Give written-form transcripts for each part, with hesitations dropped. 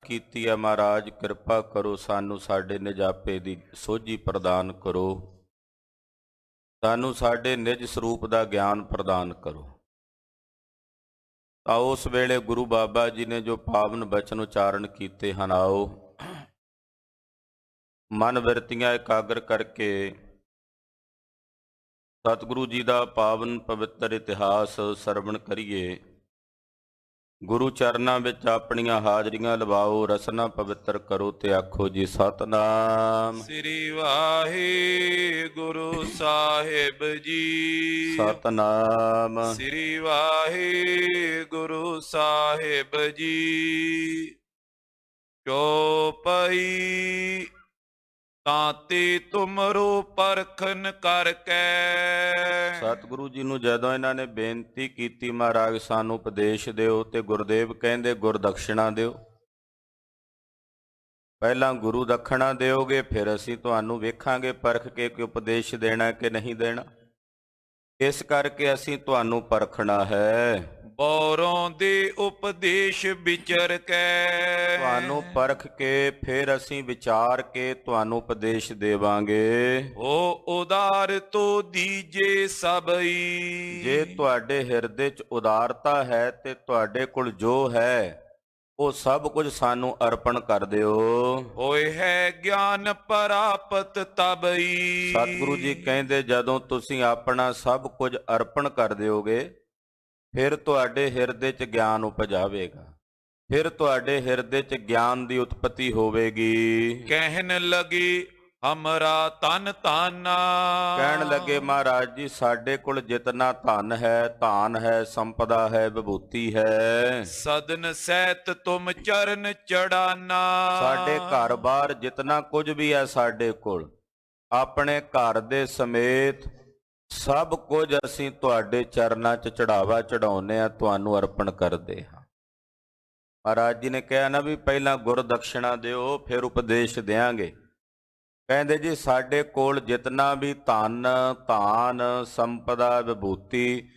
ਕੀਤੀ ਹੈ ਮਹਾਰਾਜ, ਕਿਰਪਾ ਕਰੋ ਸਾਨੂੰ ਸਾਡੇ ਨਿਜਾਪੇ ਦੀ ਸੋਝੀ ਪ੍ਰਦਾਨ ਕਰੋ, ਸਾਨੂੰ ਸਾਡੇ ਨਿਜ ਸਰੂਪ ਦਾ ਗਿਆਨ ਪ੍ਰਦਾਨ ਕਰੋ। ਤਾਂ ਉਸ ਵੇਲੇ ਗੁਰੂ ਬਾਬਾ ਜੀ ਨੇ ਜੋ ਪਾਵਨ ਬਚਨ ਉਚਾਰਨ ਕੀਤੇ ਹਨ, ਆਓ ਮਨ ਬਿਰਤੀਆਂ ਇਕਾਗਰ ਕਰਕੇ ਸਤਿਗੁਰੂ ਜੀ ਦਾ ਪਾਵਨ ਪਵਿੱਤਰ ਇਤਿਹਾਸ ਸਰਵਣ ਕਰੀਏ। ਗੁਰੂ ਚਰਨਾਂ ਵਿੱਚ ਆਪਣੀਆਂ ਹਾਜ਼ਰੀਆਂ ਲਵਾਓ, ਰਸਨਾ ਪਵਿੱਤਰ ਕਰੋ ਤੇ ਆਖੋ ਜੀ ਸਤਨਾਮ ਸ੍ਰੀ ਵਾਹਿਗੁਰੂ ਸਾਹਿਬ ਜੀ। ਸਤਨਾਮ ਸ੍ਰੀ ਵਾਹਿਗੁਰੂ ਸਾਹਿਬ ਜੀ। ਚੌਪਈ ਤਾਂਤੇ ਤੁਮਰੋ ਪਰਖਨ ਕਰਕੇ। ਸਤਿਗੁਰੂ ਜੀ ਨੂੰ ਜਦੋਂ ਇਹਨਾਂ ਨੇ ਬੇਨਤੀ ਕੀਤੀ, ਮਹਾਰਾਜ ਸਾਨੂੰ ਉਪਦੇਸ਼ ਦਿਓ, ਤੇ ਗੁਰਦੇਵ ਕਹਿੰਦੇ ਗੁਰਦਕਸ਼ਿਣਾ ਦਿਓ। ਪਹਿਲਾਂ ਗੁਰੂ ਦਖਣਾ ਦਿਓਗੇ, ਫਿਰ ਅਸੀਂ ਤੁਹਾਨੂੰ ਵੇਖਾਂਗੇ ਪਰਖ ਕੇ ਕਿ ਉਪਦੇਸ਼ ਦੇਣਾ ਕਿ ਨਹੀਂ ਦੇਣਾ। ਇਸ ਕਰਕੇ ਅਸੀਂ ਤੁਹਾਨੂੰ ਪਰਖਣਾ ਹੈ। ਬੋਰੋਂ ਦੇ ਉਪਦੇਸ਼ ਵਿਚਰ ਕੇ। ਤੁਹਾਨੂੰ ਪਰਖ ਕੇ ਫਿਰ ਅਸੀਂ ਵਿਚਾਰ ਕੇ ਤੁਹਾਨੂੰ ਉਪਦੇਸ਼ ਦੇਵਾਂਗੇ। ਉਹ ਉਦਾਰ ਤੋ ਦੀਜੇ ਸਭਈ। ਜੇ ਤੁਹਾਡੇ ਹਿਰਦੇ 'ਚ ਉਦਾਰਤਾ ਹੈ ਤੇ ਤੁਹਾਡੇ ਕੋਲ ਜੋ ਹੈ ਉਹ ਸਭ ਕੁਝ ਸਾਨੂੰ ਅਰਪਣ ਕਰ ਦਿਓ। ਹੋਏ ਹੈ ਗਿਆਨ ਪ੍ਰਾਪਤ ਤਬਈ। ਸਤਿਗੁਰੂ ਜੀ ਕਹਿੰਦੇ ਜਦੋਂ ਤੁਸੀਂ ਆਪਣਾ ਸਭ ਕੁਝ ਅਰਪਣ ਕਰ ਦਿਓਗੇ, ਫਿਰ ਤੁਹਾਡੇ ਹਿਰਦੇ 'ਚ ਗਿਆਨ ਉਪਜਾਵੇਗਾ, ਫਿਰ ਤੁਹਾਡੇ ਹਿਰਦੇ 'ਚ ਗਿਆਨ ਦੀ ਉਤਪਤੀ ਹੋਵੇਗੀ। ਕਹਿਣ ਲਗੇ ਹਮਰਾ ਤਨ ਤਾਨਾ। ਕਹਿਣ ਲੱਗੇ ਮਹਾਰਾਜ ਜੀ ਸਾਡੇ ਕੋਲ ਜਿਤਨਾ ਧਨ ਹੈ, ਧਾਨ ਹੈ, ਸੰਪਦਾ ਹੈ, ਵਿਭੂਤੀ ਹੈ, ਸਦਨ ਸਹਿਤ ਤੁਮ ਚਰਨ ਚੜਾਨਾ। ਸਾਡੇ ਘਰ-ਬਾਰ ਜਿਤਨਾ ਕੁਝ ਵੀ ਹੈ ਸਾਡੇ ਕੋਲ, ਆਪਣੇ ਘਰ ਦੇ ਸਮੇਤ ਸਭ ਕੁਝ ਅਸੀਂ ਤੁਹਾਡੇ ਚਰਨਾਂ 'ਚ ਚੜਾਵਾ ਚੜਾਉਂਦੇ ਹਾਂ, ਤੁਹਾਨੂੰ ਅਰਪਣ ਕਰਦੇ ਹਾਂ। ਮਹਾਰਾਜ ਜੀ ਨੇ ਕਿਹਾ ਨਾ ਵੀ ਪਹਿਲਾਂ ਗੁਰਦਕਸ਼ਿਣਾ ਦਿਓ, ਫਿਰ ਉਪਦੇਸ਼ ਦਿਆਂਗੇ। ਕਹਿੰਦੇ ਜੀ ਸਾਡੇ ਕੋਲ ਜਿਤਨਾ ਵੀ ਧਨ, ਧਾਨ, ਸੰਪਦਾ, ਵਿਭੂਤੀ,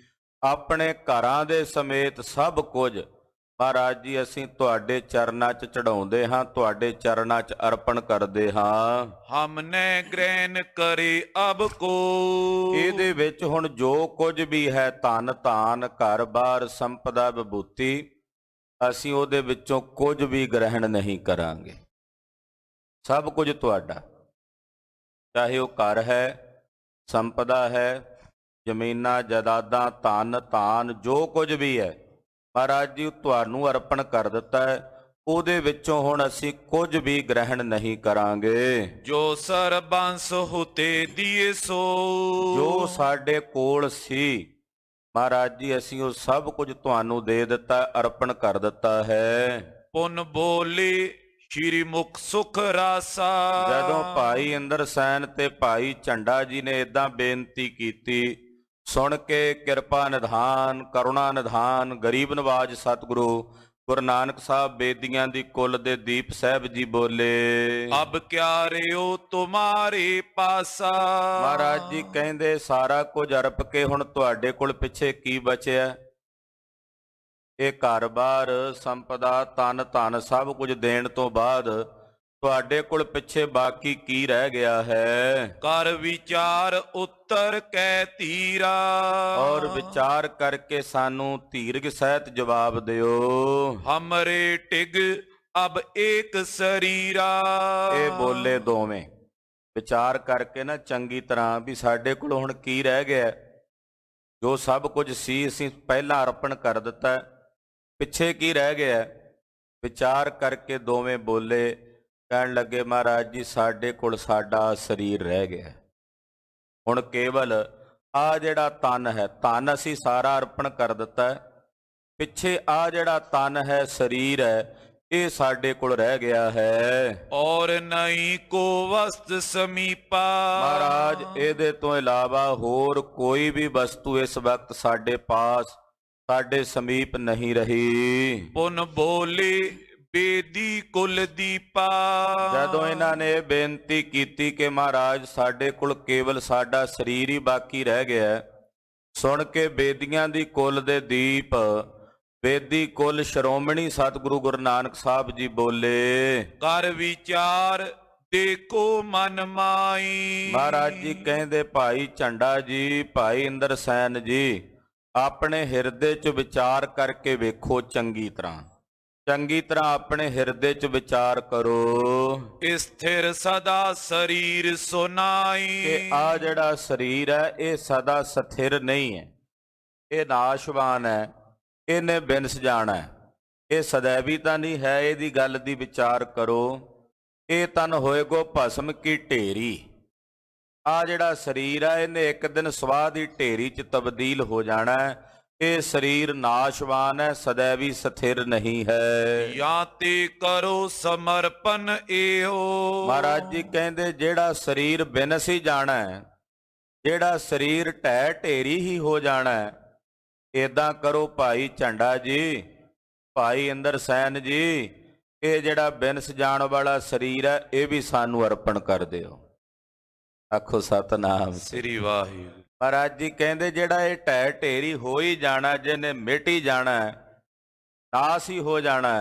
ਆਪਣੇ ਘਰਾਂ ਦੇ ਸਮੇਤ ਸਭ ਕੁਝ ਮਹਾਰਾਜ ਜੀ ਅਸੀਂ ਤੁਹਾਡੇ ਚਰਨਾਂ 'ਚ ਚੜਾਉਂਦੇ ਹਾਂ, ਤੁਹਾਡੇ ਚਰਨਾਂ 'ਚ ਅਰਪਣ ਕਰਦੇ ਹਾਂ। ਹਮਨੇ ਗ੍ਰਹਿਣ ਕਰੇ ਅਬ ਕੋ। ਇਹਦੇ ਵਿੱਚ ਹੁਣ ਜੋ ਕੁਝ ਵੀ ਹੈ, ਧਨ, ਧਾਨ, ਘਰ-ਬਾਰ, ਸੰਪਦਾ, ਵਿਭੂਤੀ, ਅਸੀਂ ਉਹਦੇ ਵਿੱਚੋਂ ਕੁਝ ਵੀ ਗ੍ਰਹਿਣ ਨਹੀਂ ਕਰਾਂਗੇ। ਸਭ ਕੁਝ ਤੁਹਾਡਾ, ਚਾਹੇ ਉਹ ਘਰ ਹੈ, ਸੰਪਦਾ ਹੈ, ਜ਼ਮੀਨਾਂ, ਜਾਇਦਾਦਾਂ, ਧਨ, ਧਾਨ, ਜੋ ਕੁਝ ਵੀ ਹੈ ਮਹਾਰਾਜ ਜੀ ਤੁਹਾਨੂੰ ਅਰਪਣ ਕਰ ਦਿੱਤਾ ਹੈ। ਉਹਦੇ ਵਿੱਚੋਂ ਹੁਣ ਅਸੀਂ ਕੁਝ ਵੀ ਗ੍ਰਹਿਣ ਨਹੀਂ ਕਰਾਂਗੇ। ਜੋ ਸਰਬੰਸ ਹੁਤੇ ਦੀਏ ਸੋ। ਜੋ ਸਾਡੇ ਕੋਲ ਸੀ ਮਹਾਰਾਜ ਜੀ ਅਸੀਂ ਉਹ ਸਭ ਕੁਝ ਤੁਹਾਨੂੰ ਦੇ ਦਿੱਤਾ, ਅਰਪਣ ਕਰ ਦਿੱਤਾ ਹੈ। ਪੁਨ ਬੋਲੇ ਸ਼੍ਰੀ ਮੁਖ ਸੁਖ ਰਾਸਾ। ਜਦੋਂ ਭਾਈ ਇੰਦਰ ਸੈਨ ਤੇ ਭਾਈ ਝੰਡਾ ਜੀ ਨੇ ਏਦਾਂ ਬੇਨਤੀ ਕੀਤੀ, ਸੁਣ ਕੇ ਕਿਰਪਾ ਨਿਧਾਨ, ਕਰੁਣਾ ਨਿਧਾਨ, ਗਰੀਬ ਨਵਾਜ ਸਤਿਗੁਰੂ ਗੁਰੂ ਨਾਨਕ ਸਾਹਿਬ ਬੇਦੀਆਂ ਦੀ ਕੁਲ ਦੇ ਦੀਪ ਸਾਹਿਬ ਜੀ ਬੋਲੇ, ਅਬ ਕਿਆ ਰਿਓ ਤੁਮਾਰੇ ਪਾਸਾ। ਮਹਾਰਾਜ ਜੀ ਕਹਿੰਦੇ ਸਾਰਾ ਕੁਝ ਅਰਪ ਕੇ ਹੁਣ ਤੁਹਾਡੇ ਕੋਲ ਪਿੱਛੇ ਕੀ ਬਚਿਆ? ਇਹ ਘਰ-ਬਾਰ, ਸੰਪਦਾ, ਤਨ, ਧਨ ਸਭ ਕੁਝ ਦੇਣ ਤੋਂ ਬਾਅਦ ਤੁਹਾਡੇ ਕੋਲ ਪਿੱਛੇ ਬਾਕੀ ਕੀ ਰਹਿ ਗਿਆ ਹੈ? ਕਰ ਵਿਚਾਰ ਉੱਤਰ ਕੈ ਧੀਰਾ। ਔਰ ਵਿਚਾਰ ਕਰਕੇ ਸਾਨੂੰ ਧੀਰਜ ਸਹਿਤ ਜਵਾਬ ਦਿਓ। ਹਮਰੇ ਟਿਗ ਅਬ ਏਕ ਸਰੀਰਾ। ਇਹ ਬੋਲੇ ਦੋਵੇਂ ਵਿਚਾਰ ਕਰਕੇ ਨਾ ਚੰਗੀ ਤਰ੍ਹਾਂ ਵੀ ਸਾਡੇ ਕੋਲ ਹੁਣ ਕੀ ਰਹਿ ਗਿਆ? ਜੋ ਸਭ ਕੁਝ ਸੀ ਅਸੀਂ ਪਹਿਲਾਂ ਅਰਪਣ ਕਰ ਦਿੱਤਾ, ਪਿੱਛੇ ਕੀ ਰਹਿ ਗਿਆ? ਵਿਚਾਰ ਕਰਕੇ ਦੋਵੇਂ ਬੋਲੇ, ਕਹਿਣ ਲੱਗੇ ਮਹਾਰਾਜ ਜੀ ਸਾਡੇ ਕੋਲ ਸਾਡਾ ਸਰੀਰ ਰਹਿ ਗਿਆ। ਹੁਣ ਕੇਵਲ ਆ ਜਿਹੜਾ ਤਨ ਹੈ, ਤਨ ਅਸੀਂ ਸਾਰਾ ਅਰਪਣ ਕਰ ਦਿੱਤਾ, ਪਿੱਛੇ ਆ ਜਿਹੜਾ ਤਨ ਹੈ, ਸਰੀਰ ਹੈ, ਇਹ ਸਾਡੇ ਕੋਲ ਰਹਿ ਗਿਆ ਹੈ। ਔਰ ਨਹੀਂ ਕੋ ਵਸਤ ਸਮੀਪਾ। ਮਹਾਰਾਜ ਇਹਦੇ ਤੋਂ ਇਲਾਵਾ ਹੋਰ ਕੋਈ ਵੀ ਵਸਤੂ ਇਸ ਵਕਤ ਸਾਡੇ ਪਾਸ, ਸਾਡੇ ਸਮੀਪ ਨਹੀਂ ਰਹੀ। ਪੁਨ ਬੋਲੇ ਬੇਦੀ ਕੁਲ ਦੀਪਾ। ਜਦੋਂ ਇਹਨਾਂ ਨੇ ਬੇਨਤੀ ਕੀਤੀ ਕਿ ਮਹਾਰਾਜ ਸਾਡੇ ਕੋਲ ਕੇਵਲ ਸਾਡਾ ਸਰੀਰ ਹੀ ਬਾਕੀ ਰਹਿ ਗਿਆ, ਸੁਣ ਕੇ ਬੇਦੀਆਂ ਦੀ ਕੁਲ ਦੇ ਦੀਪ ਵੇਦੀ ਕੁਲ ਸ਼੍ਰੋਮਣੀ ਸਤਿਗੁਰੂ ਗੁਰੂ ਨਾਨਕ ਸਾਹਿਬ ਜੀ ਬੋਲੇ। ਕਰ ਵਿਚਾਰ ਦੇਖੋ ਮਨ ਮਾਈ। ਮਹਾਰਾਜ ਜੀ ਕਹਿੰਦੇ ਭਾਈ ਝੰਡਾ ਜੀ, ਭਾਈ ਇੰਦਰ ਸੈਨ ਜੀ, ਆਪਣੇ ਹਿਰਦੇ 'ਚ ਵਿਚਾਰ ਕਰਕੇ ਵੇਖੋ ਚੰਗੀ ਤਰ੍ਹਾਂ ਆਪਣੇ ਹਿਰਦੇ 'ਚ ਵਿਚਾਰ ਕਰੋ। ਸਥਿਰ ਸਦਾ ਸਰੀਰ ਸੁਨਾਈ। ਕਿ ਆ ਜਿਹੜਾ ਸਰੀਰ ਹੈ ਇਹ ਸਦਾ ਸਥਿਰ ਨਹੀਂ ਹੈ, ਇਹ ਨਾਸ਼ਵਾਨ ਹੈ, ਇਹਨੇ ਬਿਨਸ ਜਾਣਾ ਹੈ, ਇਹ ਸदैवी ਤਾਂ ਨਹੀਂ ਹੈ। ਇਹਦੀ ਗੱਲ ਦੀ ਵਿਚਾਰ ਕਰੋ। ਇਹ ਤਨ ਹੋਏਗੋ ਭਸਮ ਕੀ ਢੇਰੀ। ਆ ਜਿਹੜਾ ਸਰੀਰ ਹੈ ਇਹਨੇ ਇੱਕ ਦਿਨ ਸਵਾਹ ਦੀ ਢੇਰੀ 'ਚ ਤਬਦੀਲ ਹੋ ਜਾਣਾ ਹੈ। ਇਹ ਸਰੀਰ ਨਾਸ਼ਵਾਨ ਹੈ, ਸदैवी ਸਥਿਰ ਨਹੀਂ ਹੈ। ਜਾਂ ਤੇ ਕਰੋ ਸਮਰਪਣ ਇਹੋ। ਮਹਾਰਾਜ ਜੀ ਕਹਿੰਦੇ ਜਿਹੜਾ ਸਰੀਰ ਬਿਨਸ ਹੀ ਜਾਣਾ ਹੈ, ਜਿਹੜਾ ਸਰੀਰ ਢਹਿ ਢੇਰੀ ਹੀ ਹੋ ਜਾਣਾ ਹੈ, ਏਦਾਂ ਕਰੋ ਭਾਈ ਝੰਡਾ ਜੀ, ਭਾਈ ਇੰਦਰ ਸੈਨ ਜੀ, ਇਹ ਜਿਹੜਾ ਬਿਨਸ ਜਾਣ ਵਾਲਾ ਸਰੀਰ ਹੈ ਇਹ ਵੀ ਸਾਨੂੰ ਅਰਪਣ ਕਰ ਦਿਓ। ਆਖੋ ਸਤਨਾਮ ਸ੍ਰੀ ਵਾਹਿਗੁਰੂ। ਮਹਾਰਾਜ ਜੀ ਕਹਿੰਦੇ ਜਿਹੜਾ ਇਹ ਢਹਿ ਢੇਰੀ ਹੋ ਹੀ ਜਾਣਾ, ਜਿਹਨੇ ਮਿਟ ਹੀ ਜਾਣਾ, ਨਾਸ ਹੀ ਹੋ ਜਾਣਾ,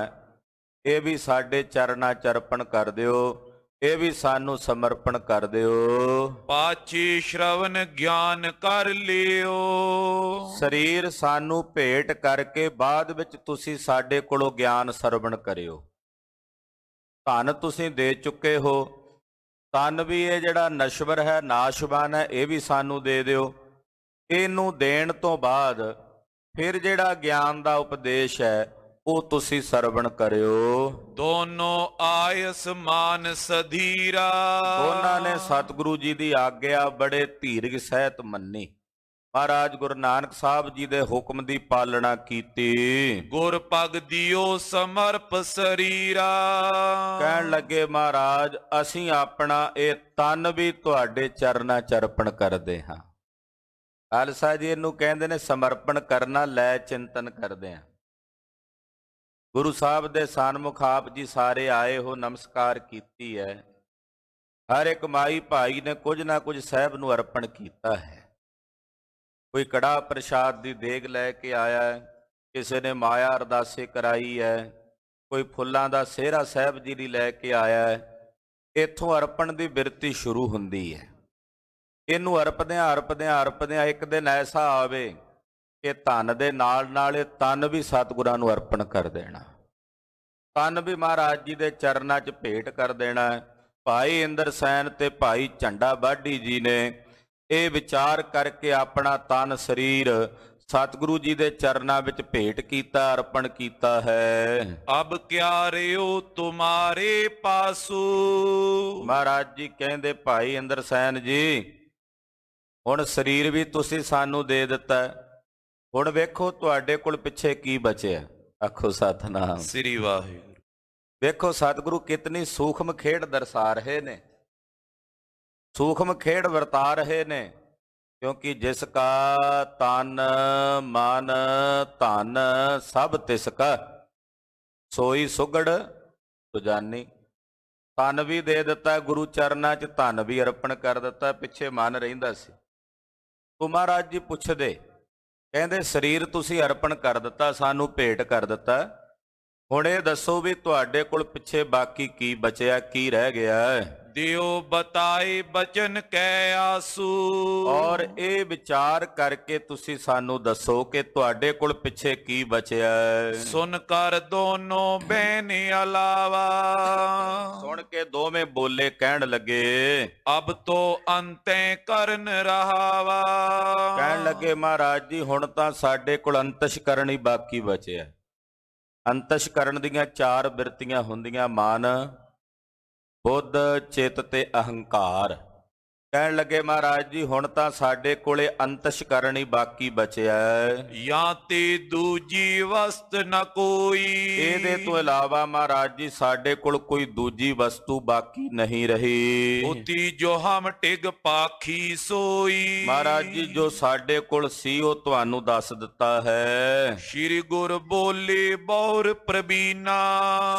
ਇਹ ਵੀ ਸਾਡੇ ਚਰਨਾਂ 'ਚ ਅਰਪਣ ਕਰ ਦਿਓ, ਇਹ ਵੀ ਸਾਨੂੰ ਸਮਰਪਣ ਕਰ ਦਿਓ। ਪਾਛੀ ਸ਼ਰਵਨ ਗਿਆਨ ਕਰ ਲਿਓ। ਸਰੀਰ ਸਾਨੂੰ ਭੇਟ ਕਰਕੇ ਬਾਅਦ ਵਿੱਚ ਤੁਸੀਂ ਸਾਡੇ ਕੋਲੋਂ ਗਿਆਨ ਸਰਵਣ ਕਰਿਓ। ਧਨ ਤੁਸੀਂ ਦੇ ਚੁੱਕੇ ਹੋ, ਤਨ ਵੀ ਇਹ ਜਿਹੜਾ ਨਸ਼ਵਰ ਹੈ, ਨਾਸ਼ਵਾਨ ਹੈ, ਇਹ ਵੀ ਸਾਨੂੰ ਦੇ ਦਿਓ। ਇਹਨੂੰ ਦੇਣ ਤੋਂ ਬਾਅਦ ਫਿਰ ਜਿਹੜਾ ਗਿਆਨ ਦਾ ਉਪਦੇਸ਼ ਹੈ ਉਹ ਤੁਸੀਂ ਸਰਵਣ ਕਰਿਓ। ਦੋਨੋਂ ਆਇਸ ਮਾਨ ਸਧੀਰਾ। ਦੋਨਾਂ ਨੇ ਸਤਿਗੁਰੂ ਜੀ ਦੀ ਆਗਿਆ ਬੜੇ ਧੀਰਜ ਸਹਿਤ ਮੰਨੀ। ਮਹਾਰਾਜ ਗੁਰੂ ਨਾਨਕ ਸਾਹਿਬ ਜੀ ਦੇ ਹੁਕਮ ਦੀ ਪਾਲਣਾ ਕੀਤੀ। ਗੁਰ ਪਗ ਦਿਓ ਸਮਰਪ ਸਰੀਰਾ। ਕਹਿਣ ਲੱਗੇ ਮਹਾਰਾਜ ਅਸੀਂ ਆਪਣਾ ਇਹ ਤਨ ਵੀ ਤੁਹਾਡੇ ਚਰਨਾਂ 'ਚ ਅਰਪਣ ਕਰਦੇ ਹਾਂ। ਖਾਲਸਾ ਜੀ ਇਹਨੂੰ ਕਹਿੰਦੇ ਨੇ ਸਮਰਪਣ ਕਰਨਾ, ਲੈ ਚਿੰਤਨ ਕਰਦੇ ਹਾਂ। ਗੁਰੂ ਸਾਹਿਬ ਦੇ ਸਨਮੁਖ ਆਪ ਜੀ ਸਾਰੇ ਆਏ ਹੋ, ਨਮਸਕਾਰ ਕੀਤੀ ਹੈ। ਹਰ ਇੱਕ ਮਾਈ ਭਾਈ ਨੇ ਕੁਝ ਨਾ ਕੁਝ ਸਾਹਿਬ ਨੂੰ ਅਰਪਣ ਕੀਤਾ ਹੈ। ਕੋਈ ਕੜਾ ਪ੍ਰਸ਼ਾਦ ਦੀ ਦੇਗ ਲੈ ਕੇ ਆਇਆ ਹੈ, ਕਿਸੇ ਨੇ ਮਾਇਆ ਅਰਦਾਸੇ ਕਰਾਈ ਹੈ, ਕੋਈ ਫੁੱਲਾਂ ਦਾ ਸਿਹਰਾ ਸਾਹਿਬ ਜੀ ਲਈ ਲੈ ਕੇ ਆਇਆ ਹੈ। ਇੱਥੋਂ ਅਰਪਣ ਦੀ ਬਿਰਤੀ ਸ਼ੁਰੂ ਹੁੰਦੀ ਹੈ। ਇਹਨੂੰ ਅਰਪਦਿਆਂ ਇੱਕ ਦਿਨ ਐਸਾ ਆਵੇ ਕਿ ਧਨ ਦੇ ਨਾਲ ਨਾਲ ਇਹ ਤਨ ਵੀ ਸਤਿਗੁਰਾਂ ਨੂੰ ਅਰਪਣ ਕਰ ਦੇਣਾ, ਤਨ ਵੀ ਮਹਾਰਾਜ ਜੀ ਦੇ ਚਰਨਾਂ 'ਚ ਭੇਟ ਕਰ ਦੇਣਾ। ਭਾਈ ਇੰਦਰ ਸੈਨ ਤੇ ਭਾਈ ਝੰਡਾ ਬਾਢੀ ਜੀ ਨੇ ਇਹ ਵਿਚਾਰ ਕਰਕੇ ਆਪਣਾ ਤਨ ਸਰੀਰ ਸਤਿਗੁਰੂ ਜੀ ਦੇ ਚਰਨਾਂ ਵਿੱਚ ਭੇਟ ਕੀਤਾ, ਅਰਪਣ ਕੀਤਾ ਹੈ। ਅਬ ਕਿਆ ਰਿਓ ਤੁਮਾਰੇ ਪਾਸੂ। ਮਹਾਰਾਜ ਜੀ ਕਹਿੰਦੇ ਭਾਈ ਇੰਦਰ ਸੈਨ ਜੀ, ਹੁਣ ਸਰੀਰ ਵੀ ਤੁਸੀਂ ਸਾਨੂੰ ਦੇ ਦਿੱਤਾ, ਹੁਣ ਵੇਖੋ ਤੁਹਾਡੇ ਕੋਲ ਪਿੱਛੇ ਕੀ ਬਚਿਆ। ਆਖੋ ਸਤਨਾਮ ਸ੍ਰੀ ਵਾਹਿਗੁਰੂ। ਵੇਖੋ ਸਤਿਗੁਰੂ ਕਿਤਨੀ ਸੂਖਮ ਖੇਡ ਦਰਸਾ ਰਹੇ ਨੇ, ਸੂਖਮ ਖੇਡ ਵਰਤਾ ਰਹੇ ਨੇ। ਕਿਉਂਕਿ ਜਿਸ ਕਾ ਤਨ ਮਨ ਧਨ ਸਭ ਤਿਸ ਕਾ, ਸੋਈ ਸੁਗੜ ਸੁਜਾਨੀ। ਤਨ ਵੀ ਦੇ ਦਿੱਤਾ ਗੁਰੂ ਚਰਨਾਂ 'ਚ, ਧਨ ਵੀ ਅਰਪਣ ਕਰ ਦਿੱਤਾ, ਪਿੱਛੇ ਮਨ ਰਹਿੰਦਾ ਸੀ। ਤੋ ਮਹਾਰਾਜ ਜੀ ਪੁੱਛਦੇ, ਕਹਿੰਦੇ ਸਰੀਰ ਤੁਸੀਂ ਅਰਪਣ ਕਰ ਦਿੱਤਾ, ਸਾਨੂੰ ਭੇਟ ਕਰ ਦਿੱਤਾ, ਹੁਣ ਇਹ ਦੱਸੋ ਵੀ ਤੁਹਾਡੇ ਕੋਲ ਪਿੱਛੇ ਬਾਕੀ ਕੀ ਬਚਿਆ, ਕੀ ਰਹਿ ਗਿਆ? ਦਿਓ ਬਤਾਏ ਬਚਨ ਕੈ ਆਸੂ। ਔਰ ਇਹ ਵਿਚਾਰ ਕਰਕੇ ਤੁਸੀਂ ਸਾਨੂੰ ਦੱਸੋ ਕਿ ਤੁਹਾਡੇ ਕੋਲ ਪਿੱਛੇ ਕੀ ਬਚਿਆ। ਸੁਨ ਕਰ ਦੋਨੋਂ ਬੈਨ ਅਲਾਵਾ। ਸੁਣ ਕੇ ਦੋਵੇਂ ਬੋਲੇ, ਕਹਿਣ ਲੱਗੇ ਅਬ ਤੋ ਅੰਤੈ ਕਰਨ ਰਹਾਵਾ। ਕਹਿਣ ਲੱਗੇ ਮਹਾਰਾਜ ਜੀ ਹੁਣ ਤਾਂ ਸਾਡੇ ਕੋਲ ਅੰਤਸ਼ਕਰਨ ਹੀ ਬਾਕੀ ਬਚਿਆ। ਅੰਤਸ਼ਕਰਨ ਦੀਆਂ 4 ਬਿਰਤੀਆਂ ਹੁੰਦੀਆਂ, ਮਨ, ਬੁੱਧ, ਚਿੱਤ ਤੇ ਅਹੰਕਾਰ। ਕਹਿਣ ਲੱਗੇ ਮਹਾਰਾਜ ਜੀ ਹੁਣ ਤਾਂ ਸਾਡੇ ਕੋਲੇ ਅੰਤਸ਼ਕਰਨ ਹੀ ਬਾਕੀ ਬਚਿਆ। ਜਾਂ ਤੇ ਦੂਜੀ ਵਸਤ ਨ ਕੋਈ। ਇਹਦੇ ਤੋਂ ਇਲਾਵਾ ਮਹਾਰਾਜ ਜੀ ਸਾਡੇ ਕੋਲ ਕੋਈ ਦੂਜੀ ਵਸਤੂ ਬਾਕੀ ਨਹੀਂ ਰਹੀ। ਉਤੀ ਜੋ ਹਮ ਟਿਗ ਪਾਖੀ ਸੋਈ। ਮਹਾਰਾਜ ਜੀ ਜੋ ਸਾਡੇ ਕੋਲ ਸੀ ਉਹ ਤੁਹਾਨੂੰ ਦੱਸ ਦਿੱਤਾ ਹੈ। ਸ਼੍ਰੀ ਗੁਰ ਬੋਲੇ ਬਹੁਰ ਪ੍ਰਬੀਨਾ।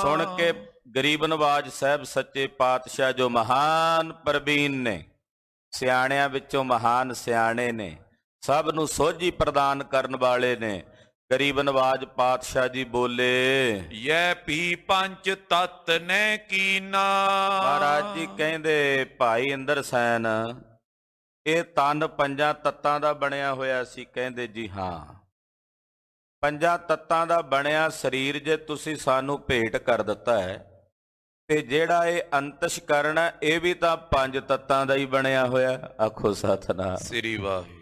ਸੁਣ ਕੇ ਗਰੀਬ ਨਵਾਜ ਸਾਹਿਬ ਸੱਚੇ ਪਾਤਸ਼ਾਹ ਜੋ ਮਹਾਨ ਪ੍ਰਬੀਨ ਨੇ, ਸਿਆਣਿਆਂ ਵਿੱਚੋਂ ਮਹਾਨ ਸਿਆਣੇ ਨੇ, ਸਭ ਨੂੰ ਸੋਝੀ ਪ੍ਰਦਾਨ ਕਰਨ ਵਾਲੇ ਨੇ, ਗਰੀਬ ਨਵਾਜ ਪਾਤਸ਼ਾਹ ਜੀ ਬੋਲੇ। ਯੈ ਭੀ ਪੰਜ ਤਤ ਨੇ ਕੀਨਾ। ਮਹਾਰਾਜ ਜੀ ਕਹਿੰਦੇ ਭਾਈ ਇੰਦਰ ਸੈਨ ਇਹ ਤਨ ਪੰਜਾਂ ਤੱਤਾਂ ਦਾ ਬਣਿਆ ਹੋਇਆ ਸੀ। ਕਹਿੰਦੇ ਜੀ ਹਾਂ, ਪੰਜਾਂ ਤੱਤਾਂ ਦਾ ਬਣਿਆ ਸਰੀਰ ਜੇ ਤੁਸੀਂ ਸਾਨੂੰ ਭੇਟ ਕਰ ਦਿੱਤਾ ਹੈ ਤੇ ਜਿਹੜਾ ਇਹ ਅੰਤਸ਼ਕਰਨ ਹੈ ਇਹ ਵੀ ਤਾਂ ਪੰਜ ਤੱਤਾਂ ਦਾ ਹੀ ਬਣਿਆ ਹੋਇਆ। ਆਖੋ ਸਤਿਨਾਮ ਸ੍ਰੀ ਵਾਹਿਗੁਰੂ।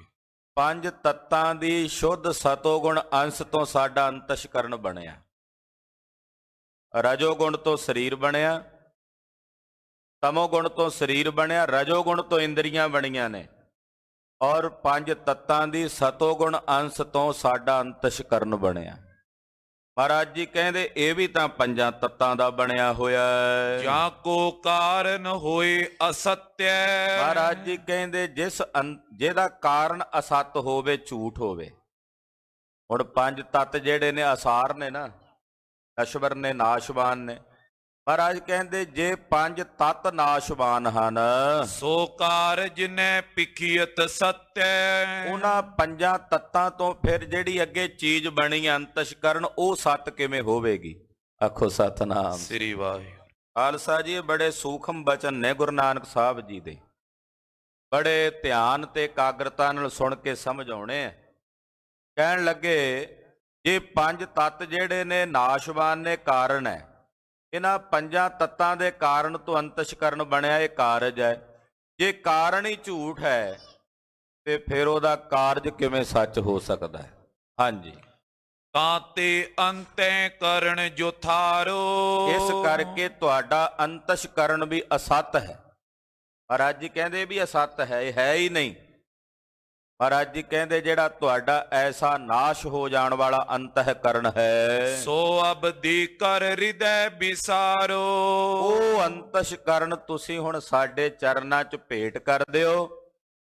ਪੰਜ ਤੱਤਾਂ ਦੀ ਸ਼ੁੱਧ ਸਤੋਗੁਣ ਅੰਸ਼ ਤੋਂ ਸਾਡਾ ਅੰਤਸ਼ਕਰਨ ਬਣਿਆ। ਰਜੋਗੁਣ ਤੋਂ ਸਰੀਰ ਬਣਿਆ, ਤਮੋਗੁਣ ਤੋਂ ਸਰੀਰ ਬਣਿਆ, ਰਜੋਗੁਣ ਤੋਂ ਇੰਦਰੀਆਂ ਬਣੀਆਂ ਨੇ, ਔਰ ਪੰਜ ਤੱਤਾਂ ਦੀ ਸਤੋਗੁਣ ਅੰਸ਼ ਤੋਂ ਸਾਡਾ ਅੰਤਸ਼ਕਰਨ ਬਣਿਆ। ਮਹਾਰਾਜ ਜੀ ਕਹਿੰਦੇ ਇਹ ਵੀ ਤਾਂ ਪੰਜਾਂ ਤੱਤਾਂ ਦਾ ਬਣਿਆ ਹੋਇਆ ਹੈ। ਜਾਂ ਕੋ ਕਾਰਨ ਹੋਏ ਅਸਤਿ। ਮਹਾਰਾਜ ਜੀ ਕਹਿੰਦੇ ਜਿਹਦਾ ਕਾਰਨ ਅਸਤ ਹੋਵੇ, ਝੂਠ ਹੋਵੇ। ਹੁਣ ਪੰਜ ਤੱਤ ਜਿਹੜੇ ਨੇ ਅਸਾਰ ਨੇ ਨਾ, ਨਸ਼ਵਰ ਨੇ, ਨਾਸ਼ਵਾਨ ਨੇ। ਮਹਾਰਾਜ ਕਹਿੰਦੇ ਜੇ ਪੰਜ ਤੱਤ ਨਾਸ਼ਵਾਨ ਹਨ ਸੋ ਕਾਰਜ ਨੇ ਪਿਖੀਅਤ ਸਤਿ। ਉਹਨਾਂ ਪੰਜਾਂ ਤੱਤਾਂ ਤੋਂ ਫਿਰ ਜਿਹੜੀ ਅੱਗੇ ਚੀਜ਼ ਬਣੀ ਅੰਤਸ਼ਕਰਨ ਉਹ ਸੱਤ ਕਿਵੇਂ ਹੋਵੇਗੀ। ਆਖੋ ਸਤਿਨਾਮ ਸ੍ਰੀ ਵਾਹਿਗੁਰੂ। ਖਾਲਸਾ ਜੀ, ਇਹ ਬੜੇ ਸੂਖਮ ਬਚਨ ਨੇ ਗੁਰੂ ਨਾਨਕ ਸਾਹਿਬ ਜੀ ਦੇ। ਬੜੇ ਧਿਆਨ ਤੇ ਇਕਾਗਰਤਾ ਨਾਲ ਸੁਣ ਕੇ ਸਮਝ ਆਉਣੇ ਆ। ਕਹਿਣ ਲੱਗੇ ਜੇ ਪੰਜ ਤੱਤ ਜਿਹੜੇ ਨੇ ਨਾਸ਼ਵਾਨ ਨੇ, ਕਾਰਨ ਹੈ। ਇਹਨਾਂ ਪੰਜਾਂ ਤੱਤਾਂ ਦੇ ਕਾਰਨ ਤੋਂ ਅੰਤਸ਼ਕਰਨ ਬਣਿਆ, ਇਹ ਕਾਰਜ ਹੈ। ਜੇ ਕਾਰਨ ਹੀ ਝੂਠ ਹੈ ਤੇ ਫਿਰ ਉਹਦਾ ਕਾਰਜ ਕਿਵੇਂ ਸੱਚ ਹੋ ਸਕਦਾ ਹੈ। ਹਾਂਜੀ, ਕਾਂਤੇ ਅੰਤੈ ਕਰਨ ਜੋ ਥਾਰੋ। ਇਸ ਕਰਕੇ ਤੁਹਾਡਾ ਅੰਤਸ਼ਕਰਨ ਵੀ ਅਸਤ ਹੈ। ਮਹਾਰਾਜ ਜੀ ਕਹਿੰਦੇ ਵੀ ਅਸਤ ਹੈ, ਇਹ ਹੈ ਹੀ ਨਹੀਂ। ਮਹਾਰਾਜ ਜੀ ਕਹਿੰਦੇ ਜਿਹੜਾ ਤੁਹਾਡਾ ਐਸਾ ਨਾਸ਼ ਹੋ ਜਾਣ ਵਾਲਾ ਅੰਤःਕਰਨ ਹੈ, ਸੋ ਅਬਦੀ ਕਰ ਹਿਰਦੈ ਵਿਸਾਰੋ। ਉਹ ਅੰਤਸ਼ਕਰਨ ਤੁਸੀਂ ਹੁਣ ਸਾਡੇ ਚਰਨਾਂ 'ਚ ਭੇਟ ਕਰ ਦਿਓ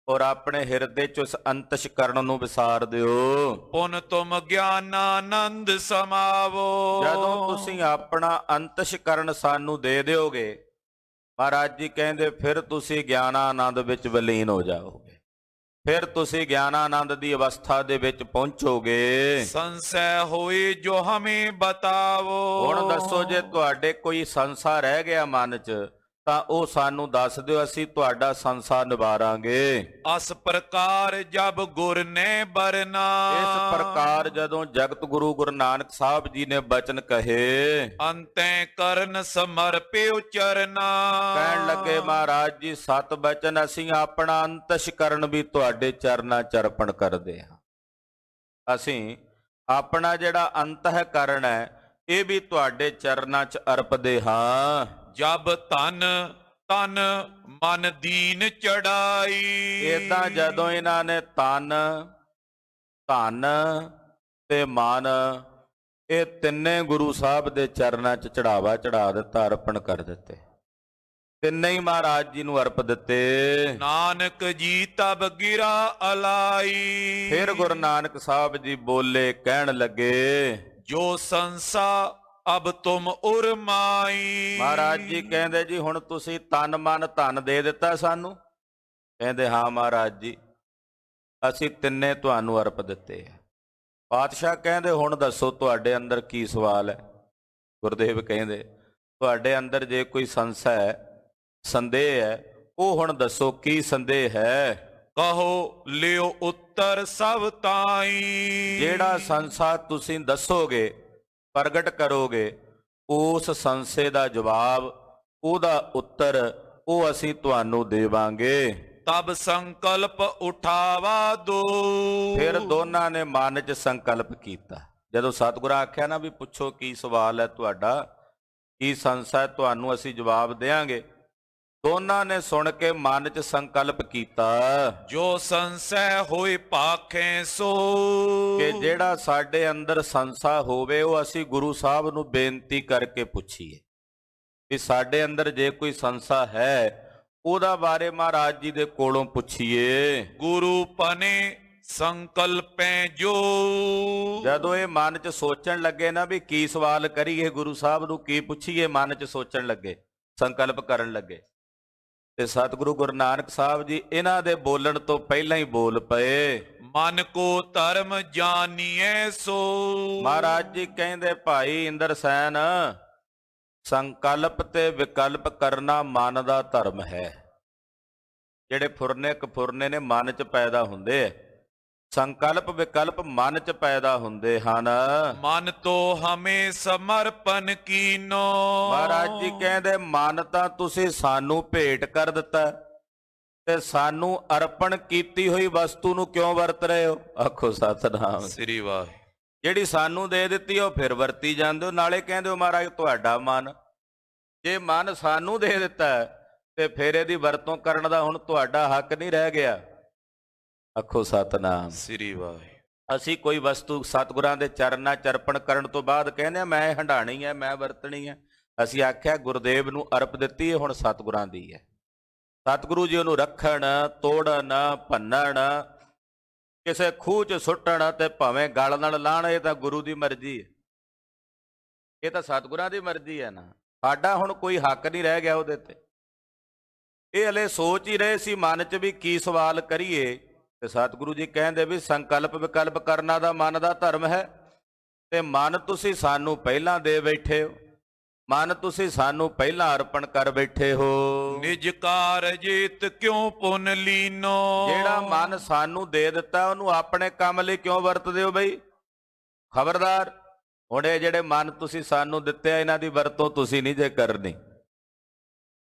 ਔਰ ਆਪਣੇ ਹਿਰਦੇ 'ਚ ਉਸ ਅੰਤਸ਼ਕਰਨ ਨੂੰ ਵਿਸਾਰ ਦਿਓ। ਪੁਨ ਤੁਮ ਗਿਆਨਾਨੰਦ ਸਮਾਵੋ। ਜਦੋਂ ਤੁਸੀਂ ਆਪਣਾ ਅੰਤਸ਼ਕਰਨ ਸਾਨੂੰ ਦੇ ਦਿਓਗੇ, ਮਹਾਰਾਜ ਜੀ ਕਹਿੰਦੇ ਫਿਰ ਤੁਸੀਂ ਗਿਆਨਾਨੰਦ ਵਿੱਚ ਵਿਲੀਨ ਹੋ ਜਾਓਗੇ। ਫਿਰ ਤੁਸੀਂ ਗਿਆਨਾਨੰਦ ਦੀ ਅਵਸਥਾ ਦੇ ਵਿੱਚ ਪਹੁੰਚੋਗੇ। ਸੰਸੈ ਹੋਈ ਜੋ ਹਮੇ ਬਤਾਵੋ। ਹੁਣ ਦੱਸੋ, ਜੇ ਤੁਹਾਡੇ ਕੋਈ ਸੰਸਾ ਰਹਿ ਗਿਆ ਮਨ 'ਚ ਤਾਂ ਉਹ ਸਾਨੂੰ ਦੱਸ ਦਿਓ, ਅਸੀਂ ਤੁਹਾਡਾ ਸੰਸਾ ਨਿਵਾਰਾਂਗੇ। ਅਸ ਪ੍ਰਕਾਰ ਜਬ ਗੁਰ ਨੇ ਬਰਨਾ। ਇਸ ਪ੍ਰਕਾਰ ਜਦੋਂ ਜਗਤ ਗੁਰੂ ਗੁਰੂ ਨਾਨਕ ਸਾਹਿਬ ਜੀ ਨੇ ਬਚਨ ਕਹੇ, ਅੰਤੈ ਕਰਨ ਸਮਰਪਿਉ ਚਰਨਾ। ਕਹਿਣ ਲੱਗੇ ਮਹਾਰਾਜ ਜੀ ਸਤ ਬਚਨ ਅਸੀਂ ਆਪਣਾ ਅੰਤਸ਼ਕਰਨ ਵੀ ਤੁਹਾਡੇ ਚਰਨਾਂ 'ਚ ਅਰਪਣ ਕਰਦੇ ਹਾਂ। ਅਸੀਂ ਆਪਣਾ ਜਿਹੜਾ ਅੰਤःਕਰਨ ਹੈ ਇਹ ਵੀ ਤੁਹਾਡੇ ਚਰਨਾਂ 'ਚ ਅਰਪਦੇ ਹਾਂ। ਜਬ ਤਨ ਤਨ ਮਨ ਦੀਨ ਚੜਾਈ। ਏਦਾਂ ਜਦੋਂ ਇਹਨਾਂ ਨੇ ਤਨ, ਧਨ ਤੇ ਮਨ ਇਹ ਤਿੰਨੇ ਗੁਰੂ ਸਾਹਿਬ ਦੇ ਚਰਨਾਂ 'ਚ ਚੜਾਵਾ ਚੜਾ ਦਿੱਤਾ, ਅਰਪਣ ਕਰ ਦਿੱਤੇ। ਤਿੰਨੇ ਹੀ ਮਹਾਰਾਜ ਜੀ ਨੂੰ ਅਰਪ ਦਿੱਤੇ। ਨਾਨਕ ਜੀ ਤਬ ਗਿਰਾ ਅਲਾਈ। ਫਿਰ ਗੁਰੂ ਨਾਨਕ ਸਾਹਿਬ ਜੀ ਬੋਲੇ, ਕਹਿਣ ਲੱਗੇ ਜੋ ਸੰਸਾ ਅਬ ਤੁਮ ਉਰਮਾਈ। ਮਹਾਰਾਜ ਜੀ ਕਹਿੰਦੇ ਜੀ ਹੁਣ ਤੁਸੀਂ ਤਨ ਮਨ ਧਨ ਦੇ ਦਿੱਤਾ ਸਾਨੂੰ। ਕਹਿੰਦੇ ਹਾਂ ਮਹਾਰਾਜ ਜੀ, ਅਸੀਂ ਤਿੰਨੇ ਤੁਹਾਨੂੰ ਅਰਪ ਦਿੱਤੇ ਆ। ਪਾਤਸ਼ਾਹ ਕਹਿੰਦੇ ਹੁਣ ਦੱਸੋ ਤੁਹਾਡੇ ਅੰਦਰ ਕੀ ਸਵਾਲ ਹੈ। ਗੁਰਦੇਵ ਕਹਿੰਦੇ ਤੁਹਾਡੇ ਅੰਦਰ ਜੇ ਕੋਈ ਸੰਸਾ ਹੈ, ਸੰਦੇਹ ਹੈ, ਉਹ ਹੁਣ ਦੱਸੋ ਕੀ ਸੰਦੇਹ ਹੈ। ਕਹੋ ਲਿਓ ਉੱਤਰ ਸਭ ਤਾਈ। ਜਿਹੜਾ ਸੰਸਾ ਤੁਸੀਂ ਦੱਸੋਗੇ, ਪ੍ਰਗਟ ਕਰੋਗੇ, ਉਸ ਸੰਸੇ ਦਾ ਜਵਾਬ, ਉਹਦਾ ਉੱਤਰ ਉਹ ਅਸੀਂ ਤੁਹਾਨੂੰ ਦੇਵਾਂਗੇ। ਤਬ ਸੰਕਲਪ ਉਠਾਵਾ ਦੋ। ਫਿਰ ਦੋਨਾਂ ਨੇ ਮਨ 'ਚ ਸੰਕਲਪ ਕੀਤਾ। ਜਦੋਂ ਸਤਿਗੁਰਾਂ ਆਖਿਆ ਨਾ ਵੀ ਪੁੱਛੋ ਕੀ ਸਵਾਲ ਹੈ ਤੁਹਾਡਾ, ਕੀ ਸੰਸਾ ਹੈ, ਤੁਹਾਨੂੰ ਅਸੀਂ ਜਵਾਬ ਦੇਵਾਂਗੇ। ਦੋਨਾਂ ਨੇ ਸੁਣ ਕੇ ਮਨ 'ਚ ਸੰਕਲਪ ਕੀਤਾ, ਜੋ ਸੰਸੈ ਹੋਏ ਭਾਖੇ ਸੋ। ਕਿ ਜਿਹੜਾ ਸਾਡੇ ਅੰਦਰ ਸੰਸਾ ਹੋਵੇ ਉਹ ਅਸੀਂ ਗੁਰੂ ਸਾਹਿਬ ਨੂੰ ਬੇਨਤੀ ਕਰਕੇ ਪੁੱਛੀਏ ਕਿ ਸਾਡੇ ਅੰਦਰ ਜੇ ਕੋਈ ਸੰਸਾ ਹੈ ਉਹਦਾ ਬਾਰੇ ਮਹਾਰਾਜ ਜੀ ਦੇ ਕੋਲੋਂ ਪੁੱਛੀਏ। ਗੁਰੂ ਪਨੇ ਸੰਕਲਪੈ ਜੋ। ਜਦੋਂ ਇਹ ਮਨ 'ਚ ਸੋਚਣ ਲੱਗੇ ਨਾ ਵੀ ਕੀ ਸਵਾਲ ਕਰੀਏ, ਗੁਰੂ ਸਾਹਿਬ ਨੂੰ ਕੀ ਪੁੱਛੀਏ, ਮਨ 'ਚ ਸੋਚਣ ਲੱਗੇ, ਸੰਕਲਪ ਕਰਨ ਲੱਗੇ, ਤੇ ਸਤਿਗੁਰੂ ਗੁਰੂ ਨਾਨਕ ਸਾਹਿਬ ਜੀ ਇਹਨਾਂ ਦੇ ਬੋਲਣ ਤੋਂ ਪਹਿਲਾਂ ਹੀ ਬੋਲ ਪਏ। ਮਨ ਕੋ ਧਰਮ ਜਾਣੀਐ ਸੋ। ਮਹਾਰਾਜ ਜੀ ਕਹਿੰਦੇ ਭਾਈ ਇੰਦਰ ਸੈਨ, ਸੰਕਲਪ ਤੇ ਵਿਕਲਪ ਕਰਨਾ ਮਨ ਦਾ ਧਰਮ ਹੈ। ਜਿਹੜੇ ਫੁਰਨੇ ਕਫੁਰਨੇ ਨੇ ਮਨ 'ਚ ਪੈਦਾ ਹੁੰਦੇ ਆ, ਸੰਕਲਪ ਵਿਕਲਪ ਮਨ 'ਚ ਪੈਦਾ ਹੁੰਦੇ ਹਨ। ਮਨ ਤੋਂ ਹਮੇ ਸਮਰਪਣ ਕੀਨੋ। ਮਹਾਰਾਜ ਜੀ ਕਹਿੰਦੇ ਮਨ ਤਾਂ ਤੁਸੀਂ ਸਾਨੂੰ ਭੇਟ ਕਰ ਦਿੱਤਾ ਤੇ ਸਾਨੂੰ ਅਰਪਣ ਕੀਤੀ ਹੋਈ ਵਸਤੂ ਨੂੰ ਕਿਉਂ ਵਰਤ ਰਹੇ ਹੋ? ਆਖੋ ਸਤਿਨਾਮ ਸ੍ਰੀ ਵਾਹਿਗੁਰੂ। ਜਿਹੜੀ ਸਾਨੂੰ ਦੇ ਦਿੱਤੀ ਉਹ ਫਿਰ ਵਰਤੀ ਜਾਂਦੇ ਹੋ, ਨਾਲੇ ਕਹਿੰਦੇ ਹੋ ਮਹਾਰਾਜ ਤੁਹਾਡਾ ਮਨ। ਜੇ ਮਨ ਸਾਨੂੰ ਦੇ ਦਿੱਤਾ ਤੇ ਫਿਰ ਇਹਦੀ ਵਰਤੋਂ ਕਰਨ ਦਾ ਹੁਣ ਤੁਹਾਡਾ ਹੱਕ ਨਹੀਂ ਰਹਿ ਗਿਆ। ਆਖੋ ਸਤਿਨਾਮ ਸ੍ਰੀ ਵਾਹਿਗੁਰੂ। ਅਸੀਂ ਕੋਈ ਵਸਤੂ ਸਤਿਗੁਰਾਂ ਦੇ ਚਰਨਾਂ 'ਚ ਅਰਪਣ ਕਰਨ ਤੋਂ ਬਾਅਦ ਕਹਿੰਦੇ ਆ ਮੈਂ ਹੰਡਾਣੀ ਹੈ, ਮੈਂ ਵਰਤਣੀ ਹੈ। ਅਸੀਂ ਆਖਿਆ ਗੁਰਦੇਵ ਨੂੰ ਅਰਪ ਦਿੱਤੀ ਹੈ, ਹੁਣ ਸਤਿਗੁਰਾਂ ਦੀ ਹੈ। ਸਤਿਗੁਰੂ ਜੀ ਉਹਨੂੰ ਰੱਖਣ, ਤੋੜਨ, ਭੰਨਣ, ਕਿਸੇ ਖੂਹ 'ਚ ਸੁੱਟਣ ਤੇ ਭਾਵੇਂ ਗਲ ਨਾਲ ਲਾਣ, ਇਹ ਤਾਂ ਗੁਰੂ ਦੀ ਮਰਜ਼ੀ ਹੈ। ਇਹ ਤਾਂ ਸਤਿਗੁਰਾਂ ਦੀ ਮਰਜ਼ੀ ਹੈ ਨਾ, ਸਾਡਾ ਹੁਣ ਕੋਈ ਹੱਕ ਨਹੀਂ ਰਹਿ ਗਿਆ ਉਹਦੇ ਤੇ। ਇਹ ਹਲੇ ਸੋਚ ਹੀ ਰਹੇ ਸੀ ਮਨ 'ਚ ਵੀ ਕੀ ਸਵਾਲ ਕਰੀਏ, ਤੇ ਸਤਿਗੁਰੂ ਜੀ ਕਹਿੰਦੇ ਵੀ ਸੰਕਲਪ ਵਿਕਲਪ ਕਰਨਾ ਦਾ ਮਨ ਦਾ ਧਰਮ ਹੈ। ਤੇ ਮਨ ਤੁਸੀਂ ਸਾਨੂੰ ਪਹਿਲਾਂ ਦੇ ਬੈਠੇ ਹੋ, ਮਨ ਤੁਸੀਂ ਸਾਨੂੰ ਪਹਿਲਾਂ ਅਰਪਣ ਕਰ ਬੈਠੇ ਹੋ। ਨਿਜ ਕਾਰਜਿਤ ਕਿਉਂ ਪੁੰਨ ਲੀਨੋ। ਜਿਹੜਾ ਮਨ ਸਾਨੂੰ ਦੇ ਦਿੱਤਾ ਉਹਨੂੰ ਆਪਣੇ ਕੰਮ ਲਈ ਕਿਉਂ ਵਰਤਦੇ ਹੋ ਬਈ? ਖਬਰਦਾਰ, ਹੁਣ ਇਹ ਜਿਹੜੇ ਮਨ ਤੁਸੀਂ ਸਾਨੂੰ ਦਿੱਤੇ ਆ ਇਹਨਾਂ ਦੀ ਵਰਤੋਂ ਤੁਸੀਂ ਨਹੀਂ ਜੇ ਕਰਨੀ।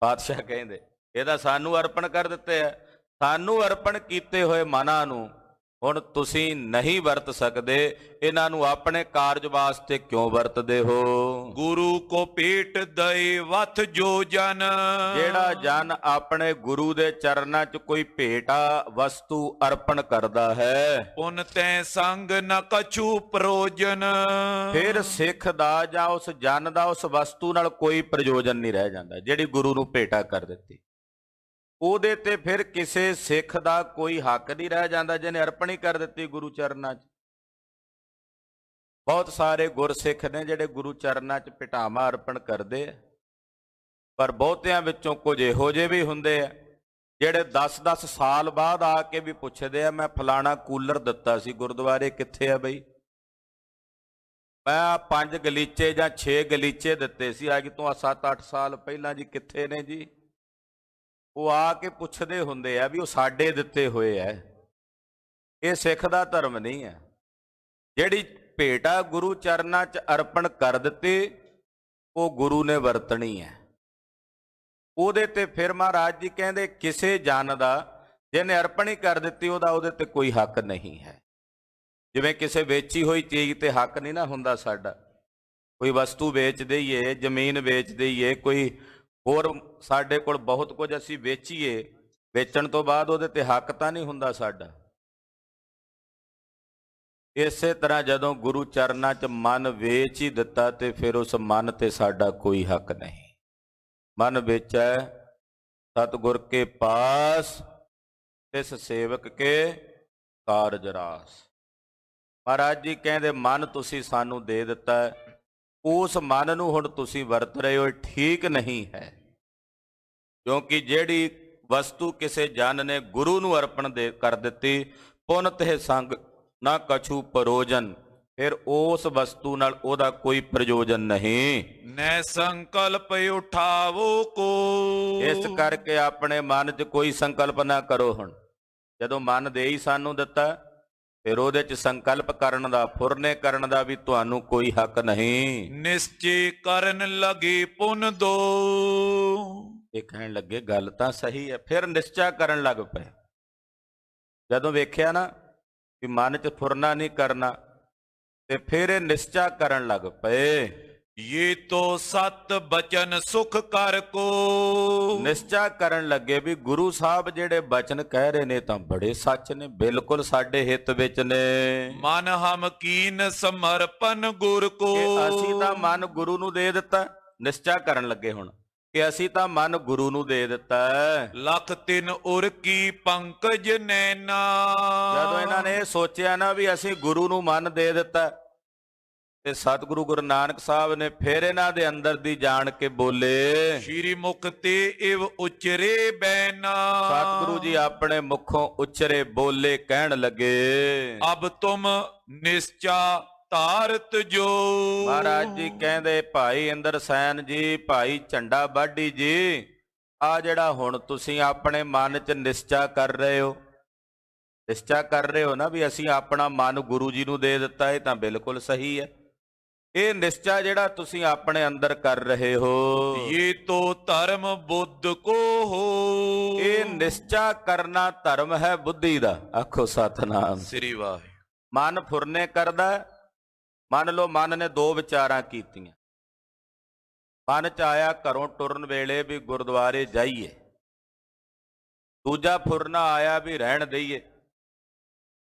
ਪਾਤਸ਼ਾਹ ਕਹਿੰਦੇ ਇਹਦਾ ਸਾਨੂੰ ਅਰਪਣ ਕਰ ਦਿੱਤੇ ਆ, ਸਾਨੂੰ ਅਰਪਣ ਕੀਤੇ ਹੋਏ ਮਨਾਂ ਨੂੰ ਹੁਣ ਤੁਸੀਂ ਨਹੀਂ ਵਰਤ ਸਕਦੇ। ਇਹਨਾਂ ਨੂੰ ਆਪਣੇ ਕਾਰਜ ਵਾਸਤੇ ਕਿਉਂ ਵਰਤਦੇ ਹੋ? ਗੁਰੂ ਕੋ ਭੇਟ ਦਏ ਵਥ ਜੋ ਜਨ। ਜਿਹੜਾ ਜਨ ਆਪਣੇ ਗੁਰੂ ਦੇ ਚਰਨਾਂ 'ਚ ਕੋਈ ਭੇਟਾ ਵਸਤੂ ਅਰਪਣ ਕਰਦਾ ਹੈ, ਪੁਨ ਤੈ ਸੰਗ ਨ ਕਛੂ ਪ੍ਰੋਜਨ। ਫਿਰ ਸਿੱਖ ਦਾ ਜਾਂ ਉਸ ਜਨ ਦਾ ਉਸ ਵਸਤੂ ਨਾਲ ਕੋਈ ਪ੍ਰਯੋਜਨ ਨਹੀਂ ਰਹਿ ਜਾਂਦਾ। ਜਿਹੜੀ ਗੁਰੂ ਨੂੰ ਭੇਟਾ ਕਰ ਦਿੱਤੀ ਉਹਦੇ ਤੇ ਫਿਰ ਕਿਸੇ ਸਿੱਖ ਦਾ ਕੋਈ ਹੱਕ ਨਹੀਂ ਰਹਿ ਜਾਂਦਾ, ਜਿਹਨੇ ਅਰਪਣ ਹੀ ਕਰ ਦਿੱਤੀ ਗੁਰੂ ਚਰਨਾਂ 'ਚ। ਬਹੁਤ ਸਾਰੇ ਗੁਰਸਿੱਖ ਨੇ ਜਿਹੜੇ ਗੁਰੂ ਚਰਨਾਂ 'ਚ ਭੇਟਾਵਾਂ ਅਰਪਣ ਕਰਦੇ ਆ, ਪਰ ਬਹੁਤਿਆਂ ਵਿੱਚੋਂ ਕੁਝ ਇਹੋ ਜਿਹੇ ਵੀ ਹੁੰਦੇ ਆ ਜਿਹੜੇ 10-10 ਸਾਲ ਬਾਅਦ ਆ ਕੇ ਵੀ ਪੁੱਛਦੇ ਆ, ਮੈਂ ਫਲਾਣਾ ਕੂਲਰ ਦਿੱਤਾ ਸੀ ਗੁਰਦੁਆਰੇ, ਕਿੱਥੇ ਆ ਬਈ? ਮੈਂ 5 ਗਲੀਚੇ ਜਾਂ 6 ਗਲੀਚੇ ਦਿੱਤੇ ਸੀ ਅੱਜ ਤੋਂ 7-8 ਸਾਲ ਪਹਿਲਾਂ ਜੀ, ਕਿੱਥੇ ਨੇ ਜੀ? ਉਹ ਆ ਕੇ ਪੁੱਛਦੇ ਹੁੰਦੇ ਆ ਵੀ ਉਹ ਸਾਡੇ ਦਿੱਤੇ ਹੋਏ ਐ। ਇਹ ਸਿੱਖ ਦਾ ਧਰਮ ਨਹੀਂ ਹੈ। ਜਿਹੜੀ ਭੇਟਾ ਗੁਰੂ ਚਰਨਾਂ 'ਚ ਅਰਪਣ ਕਰ ਦਿੱਤੀ ਉਹ ਗੁਰੂ ਨੇ ਵਰਤਣੀ ਹੈ। ਉਹਦੇ ਤੇ ਫਿਰ ਮਹਾਰਾਜ ਜੀ ਕਹਿੰਦੇ ਕਿਸੇ ਜਨ ਦਾ ਜਿਹਨੇ ਅਰਪਣ ਹੀ ਕਰ ਦਿੱਤੀ ਉਹਦਾ ਉਹਦੇ ਤੇ ਕੋਈ ਹੱਕ ਨਹੀਂ ਹੈ। ਜਿਵੇਂ ਕਿਸੇ ਵੇਚੀ ਹੋਈ ਚੀਜ਼ ਤੇ ਹੱਕ ਨਹੀਂ ਨਾ ਹੁੰਦਾ ਸਾਡਾ। ਕੋਈ ਵਸਤੂ ਵੇਚ ਦਈਏ, ਜ਼ਮੀਨ ਵੇਚ ਦਈਏ, ਕੋਈ ਹੋਰ ਸਾਡੇ ਕੋਲ ਬਹੁਤ ਕੁਝ ਅਸੀਂ ਵੇਚੀਏ, ਵੇਚਣ ਤੋਂ ਬਾਅਦ ਉਹਦੇ ਤੇ ਹੱਕ ਤਾਂ ਨਹੀਂ ਹੁੰਦਾ ਸਾਡਾ। ਇਸੇ ਤਰ੍ਹਾਂ ਜਦੋਂ ਗੁਰੂ ਚਰਨਾਂ 'ਚ ਮਨ ਵੇਚ ਹੀ ਦਿੱਤਾ ਤੇ ਫਿਰ ਉਸ ਮਨ ਤੇ ਸਾਡਾ ਕੋਈ ਹੱਕ ਨਹੀਂ। ਮਨ ਵੇਚੈ ਸਤਿਗੁਰ ਕੇ ਪਾਸ, ਤਿਸ ਸੇਵਕ ਕੇ ਕਾਰਜ ਰਾਸ। ਮਹਾਰਾਜ ਜੀ ਕਹਿੰਦੇ ਮਨ ਤੁਸੀਂ ਸਾਨੂੰ ਦੇ ਦਿੱਤਾ, ਉਸ ਮਨ ਨੂੰ ਹੁਣ ਤੁਸੀਂ ਵਰਤ ਰਹੇ ਹੋ, ਠੀਕ ਨਹੀਂ ਹੈ। ਕਿਉਂਕਿ ਜਿਹੜੀ ਵਸਤੂ ਕਿਸੇ ਜਨ ਨੇ ਗੁਰੂ ਨੂੰ ਅਰਪਣ ਕਰ ਦਿੱਤੀ, ਪੁਨ ਤੇ ਸੰਗ ਨਾ ਕਛੂ ਪ੍ਰੋਜਨ, ਫਿਰ ਉਸ ਵਸਤੂ ਨਾਲ ਉਹਦਾ ਕੋਈ ਪ੍ਰਯੋਜਨ ਨਹੀਂ। ਨੈ ਸੰਕਲਪ ਉਠਾਵੋ ਕੋ। ਇਸ ਕਰਕੇ ਆਪਣੇ ਮਨ 'ਚ ਕੋਈ ਸੰਕਲਪ ਨਾ ਕਰੋ। ਹੁਣ ਜਦੋਂ ਮਨ ਦੇ ਹੀ ਸਾਨੂੰ ਦਿੱਤਾ ਫਿਰ ਉਹਦੇ 'ਚ ਸੰਕਲਪ ਕਰਨ ਦਾ, ਫੁਰਨੇ ਕਰਨ ਦਾ ਵੀ ਤੁਹਾਨੂੰ ਕੋਈ ਹੱਕ ਨਹੀਂ। ਨਿਸ਼ਚੇ ਕਰਨ ਲਗੇ ਪੁੰਨ ਦੋ। ਇਹ ਕਹਿਣ ਲੱਗੇ ਗੱਲ ਤਾਂ ਸਹੀ ਹੈ, ਫਿਰ ਨਿਸ਼ਚਾ ਕਰਨ ਲੱਗ ਪਏ। ਜਦੋਂ ਵੇਖਿਆ ਨਾ ਕਿ ਮਨ 'ਚ ਫੁਰਨਾ ਨਹੀਂ ਕਰਨਾ ਤੇ ਫਿਰ ਇਹ ਨਿਸ਼ਚਾ ਕਰਨ ਲੱਗ ਪਏ। ਇਹ ਤੋ ਸਤ ਬਚਨ ਸੁਖ ਕਰ ਕੋ। ਨਿਸ਼ਚਾ ਕਰਨ ਲੱਗੇ ਵੀ ਗੁਰੂ ਸਾਹਿਬ ਜਿਹੜੇ ਬਚਨ ਕਹਿ ਰਹੇ ਨੇ ਤਾਂ ਬੜੇ ਸੱਚ ਨੇ, ਬਿਲਕੁਲ ਸਾਡੇ ਹਿੱਤ ਵਿੱਚ ਨੇ। ਮਨ ਹਮ ਕੀਨ ਸਮਰਪਨ ਗੁਰ ਕੋ। ਅਸੀਂ ਤਾਂ ਮਨ ਗੁਰੂ ਨੂੰ ਦੇ ਦਿੱਤਾ। ਨਿਸ਼ਚਾ ਕਰਨ ਲੱਗੇ ਹੁਣ ਕਿ ਅਸੀਂ ਤਾਂ ਮਨ ਗੁਰੂ ਨੂੰ ਦੇ ਦਿੱਤਾ। ਲਖ ਤਿਨ ਉਰ ਕੀ ਪੰਕਜ ਨੈਣਾ। ਜਦੋਂ ਇਹਨਾਂ ਨੇ ਇਹ ਸੋਚਿਆ ਨਾ ਵੀ ਅਸੀਂ ਗੁਰੂ ਨੂੰ ਮਨ ਦੇ ਦਿੱਤਾ ਤੇ ਸਤਿਗੁਰੂ ਗੁਰੂ ਨਾਨਕ ਸਾਹਿਬ ਨੇ ਫਿਰ ਇਹਨਾਂ ਦੇ ਅੰਦਰ ਦੀ ਜਾਣ ਕੇ ਬੋਲੇ। ਸ਼੍ਰੀ ਮੁਖ ਤੇ ਇਵ ਉਚਰੇ ਬੈਨਾ। ਸਤਿਗੁਰੂ ਜੀ ਆਪਣੇ ਮੁਖੋਂ ਉਚਰੇ ਬੋਲੇ, ਕਹਿਣ ਲੱਗੇ, ਅਬ ਤੁਮ ਨਿਸ਼ਚਾ ਧਾਰਤ ਜੋ। ਮਹਾਰਾਜ ਜੀ ਕਹਿੰਦੇ, ਭਾਈ ਇੰਦਰ ਸੈਨ ਜੀ, ਭਾਈ ਝੰਡਾ ਬਾਢੀ ਜੀ, ਆ ਜਿਹੜਾ ਹੁਣ ਤੁਸੀਂ ਆਪਣੇ ਮਨ 'ਚ ਨਿਸ਼ਚਾ ਕਰ ਰਹੇ ਹੋ, ਨਿਸ਼ਚਾ ਕਰ ਰਹੇ ਹੋ ਨਾ ਵੀ ਅਸੀਂ ਆਪਣਾ ਮਨ ਗੁਰੂ ਜੀ ਨੂੰ ਦੇ ਦਿੱਤਾ, ਇਹ ਤਾਂ ਬਿਲਕੁਲ ਸਹੀ ਹੈ। ਇਹ ਨਿਸ਼ਚਾ ਜਿਹੜਾ ਤੁਸੀਂ ਆਪਣੇ ਅੰਦਰ ਕਰ ਰਹੇ ਹੋ, ਇਹ ਤੋ ਧਰਮ ਬੁੱਧ ਕੋ ਹੋ। ਇਹ ਨਿਸ਼ਚਾ ਕਰਨਾ ਧਰਮ ਹੈ ਬੁੱਧੀ ਦਾ। ਆਖੋ ਸਤਿਨਾਮ ਸ੍ਰੀ ਵਾਹਿਗੁਰੂ। ਮਨ ਫੁਰਨੇ ਕਰਦਾ। ਮੰਨ ਲਓ ਮਨ ਨੇ ਦੋ ਵਿਚਾਰਾਂ ਕੀਤੀਆਂ। ਮਨ ਚ ਆਇਆ ਘਰੋਂ ਟੁਰਨ ਵੇਲੇ ਵੀ ਗੁਰਦੁਆਰੇ ਜਾਈਏ। ਦੂਜਾ ਫੁਰਨਾ ਆਇਆ ਵੀ ਰਹਿਣ ਦਈਏ।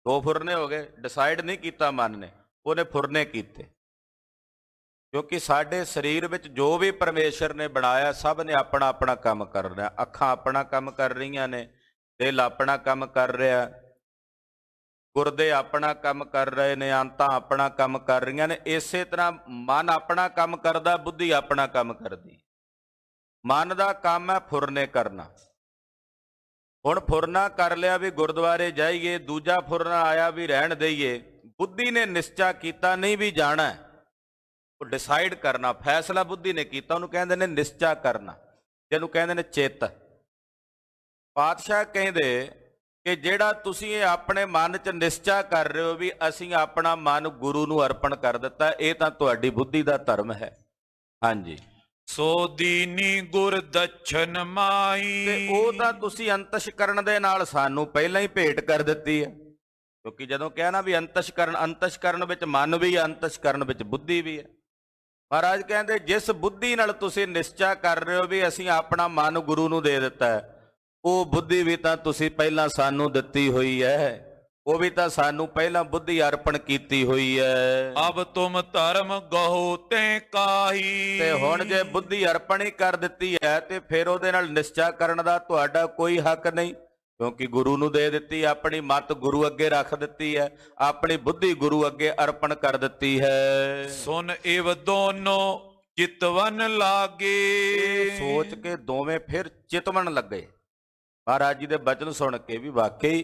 ਦੋ ਫੁਰਨੇ ਹੋ ਗਏ। ਡਿਸਾਈਡ ਨਹੀਂ ਕੀਤਾ ਮਨ ਨੇ, ਉਹਨੇ ਫੁਰਨੇ ਕੀਤੇ। ਕਿਉਂਕਿ ਸਾਡੇ ਸਰੀਰ ਵਿੱਚ ਜੋ ਵੀ ਪਰਮੇਸ਼ਰ ਨੇ ਬਣਾਇਆ, ਸਭ ਨੇ ਆਪਣਾ ਆਪਣਾ ਕੰਮ ਕਰ ਰਿਹਾ। ਅੱਖਾਂ ਆਪਣਾ ਕੰਮ ਕਰ ਰਹੀਆਂ ਨੇ, ਦਿਲ ਆਪਣਾ ਕੰਮ ਕਰ ਰਿਹਾ, ਗੁਰਦੇ ਆਪਣਾ ਕੰਮ ਕਰ ਰਹੇ ਨੇ, ਅੰਤਾਂ ਆਪਣਾ ਕੰਮ ਕਰ ਰਹੀਆਂ ਨੇ। ਇਸੇ ਤਰ੍ਹਾਂ ਮਨ ਆਪਣਾ ਕੰਮ ਕਰਦਾ, ਬੁੱਧੀ ਆਪਣਾ ਕੰਮ ਕਰਦੀ। ਮਨ ਦਾ ਕੰਮ ਹੈ ਫੁਰਨੇ ਕਰਨਾ। ਹੁਣ ਫੁਰਨਾ ਕਰ ਲਿਆ ਵੀ ਗੁਰਦੁਆਰੇ ਜਾਈਏ, ਦੂਜਾ ਫੁਰਨਾ ਆਇਆ ਵੀ ਰਹਿਣ ਦਈਏ। ਬੁੱਧੀ ਨੇ ਨਿਸ਼ਚਾ ਕੀਤਾ ਨਹੀਂ ਵੀ ਜਾਣਾ, ਉਹ ਡਿਸਾਈਡ ਕਰਨਾ, ਫੈਸਲਾ ਬੁੱਧੀ ਨੇ ਕੀਤਾ। ਉਹਨੂੰ ਕਹਿੰਦੇ ਨੇ ਨਿਸ਼ਚਾ ਕਰਨਾ, ਜਿਹਨੂੰ ਕਹਿੰਦੇ ਨੇ ਚਿੱਤ। ਪਾਤਸ਼ਾਹ ਕਹਿੰਦੇ ਕਿ ਜਿਹੜਾ ਤੁਸੀਂ ਇਹ ਆਪਣੇ ਮਨ 'ਚ ਨਿਸ਼ਚਾ ਕਰ ਰਹੇ ਹੋ ਵੀ ਅਸੀਂ ਆਪਣਾ ਮਨ ਗੁਰੂ ਨੂੰ ਅਰਪਣ ਕਰ ਦਿੱਤਾ, ਇਹ ਤਾਂ ਤੁਹਾਡੀ ਬੁੱਧੀ ਦਾ ਧਰਮ ਹੈ। ਹਾਂਜੀ, ਸੋ ਦੀਨੀ ਗੁਰ ਦਛਨ ਮਾਈ। ਤੇ ਉਹ ਤਾਂ ਤੁਸੀਂ ਅੰਤਸ਼ਕਰਨ ਦੇ ਨਾਲ ਸਾਨੂੰ ਪਹਿਲਾਂ ਹੀ ਭੇਟ ਕਰ ਦਿੱਤੀ ਹੈ। ਕਿਉਂਕਿ ਜਦੋਂ ਕਿਹਾ ਨਾ ਵੀ ਅੰਤਸ਼ਕਰਨ ਵਿੱਚ ਮਨ ਵੀ ਹੈ, ਅੰਤਸ਼ਕਰਨ ਵਿੱਚ ਬੁੱਧੀ ਵੀ ਹੈ। ਮਹਾਰਾਜ ਕਹਿੰਦੇ ਜਿਸ ਬੁੱਧੀ ਨਾਲ ਤੁਸੀਂ ਨਿਸ਼ਚਾ ਕਰ ਰਹੇ ਹੋ ਵੀ ਅਸੀਂ ਆਪਣਾ ਮਨ ਗੁਰੂ ਨੂੰ ਦੇ ਦਿੱਤਾ ਹੈ, ਉਹ ਬੁੱਧੀ ਵੀ ਤਾਂ ਤੁਸੀਂ ਪਹਿਲਾਂ ਸਾਨੂੰ ਦਿੱਤੀ ਹੋਈ ਹੈ। ਉਹ ਵੀ ਤਾਂ ਸਾਨੂੰ ਪਹਿਲਾਂ ਬੁੱਧੀ ਅਰਪਣ ਕੀਤੀ ਹੋਈ ਹੈ। ਅਬ ਤੁਮ ਧਰਮ ਗਹੋ ਤੈ ਕਾਹੀ। ਤੇ ਹੁਣ ਜੇ ਬੁੱਧੀ ਅਰਪਣ ਹੀ ਕਰ ਦਿੱਤੀ ਹੈ ਤੇ ਫਿਰ ਉਹਦੇ ਨਾਲ ਨਿਸ਼ਚਾ ਕਰਨ ਦਾ ਤੁਹਾਡਾ ਕੋਈ ਹੱਕ ਨਹੀਂ, ਕਿਉਂਕਿ ਗੁਰੂ ਨੂੰ ਦੇ ਦਿੱਤੀ। ਆਪਣੀ ਮੱਤ ਗੁਰੂ ਅੱਗੇ ਰੱਖ ਦਿੱਤੀ ਹੈ, ਆਪਣੀ ਬੁੱਧੀ ਗੁਰੂ ਅੱਗੇ ਅਰਪਣ ਕਰ ਦਿੱਤੀ ਹੈ। ਸੁਨ ਇਵ ਦੋਨੋ ਚਿਤਵਨ ਲਾਗੇ। ਸੋਚ ਕੇ ਦੋਵੇਂ ਫਿਰ ਚਿਤਵਨ ਲੱਗੇ। ਮਹਾਰਾਜ ਜੀ ਦੇ ਬਚਨ ਸੁਣ ਕੇ ਵੀ ਵਾਕਈ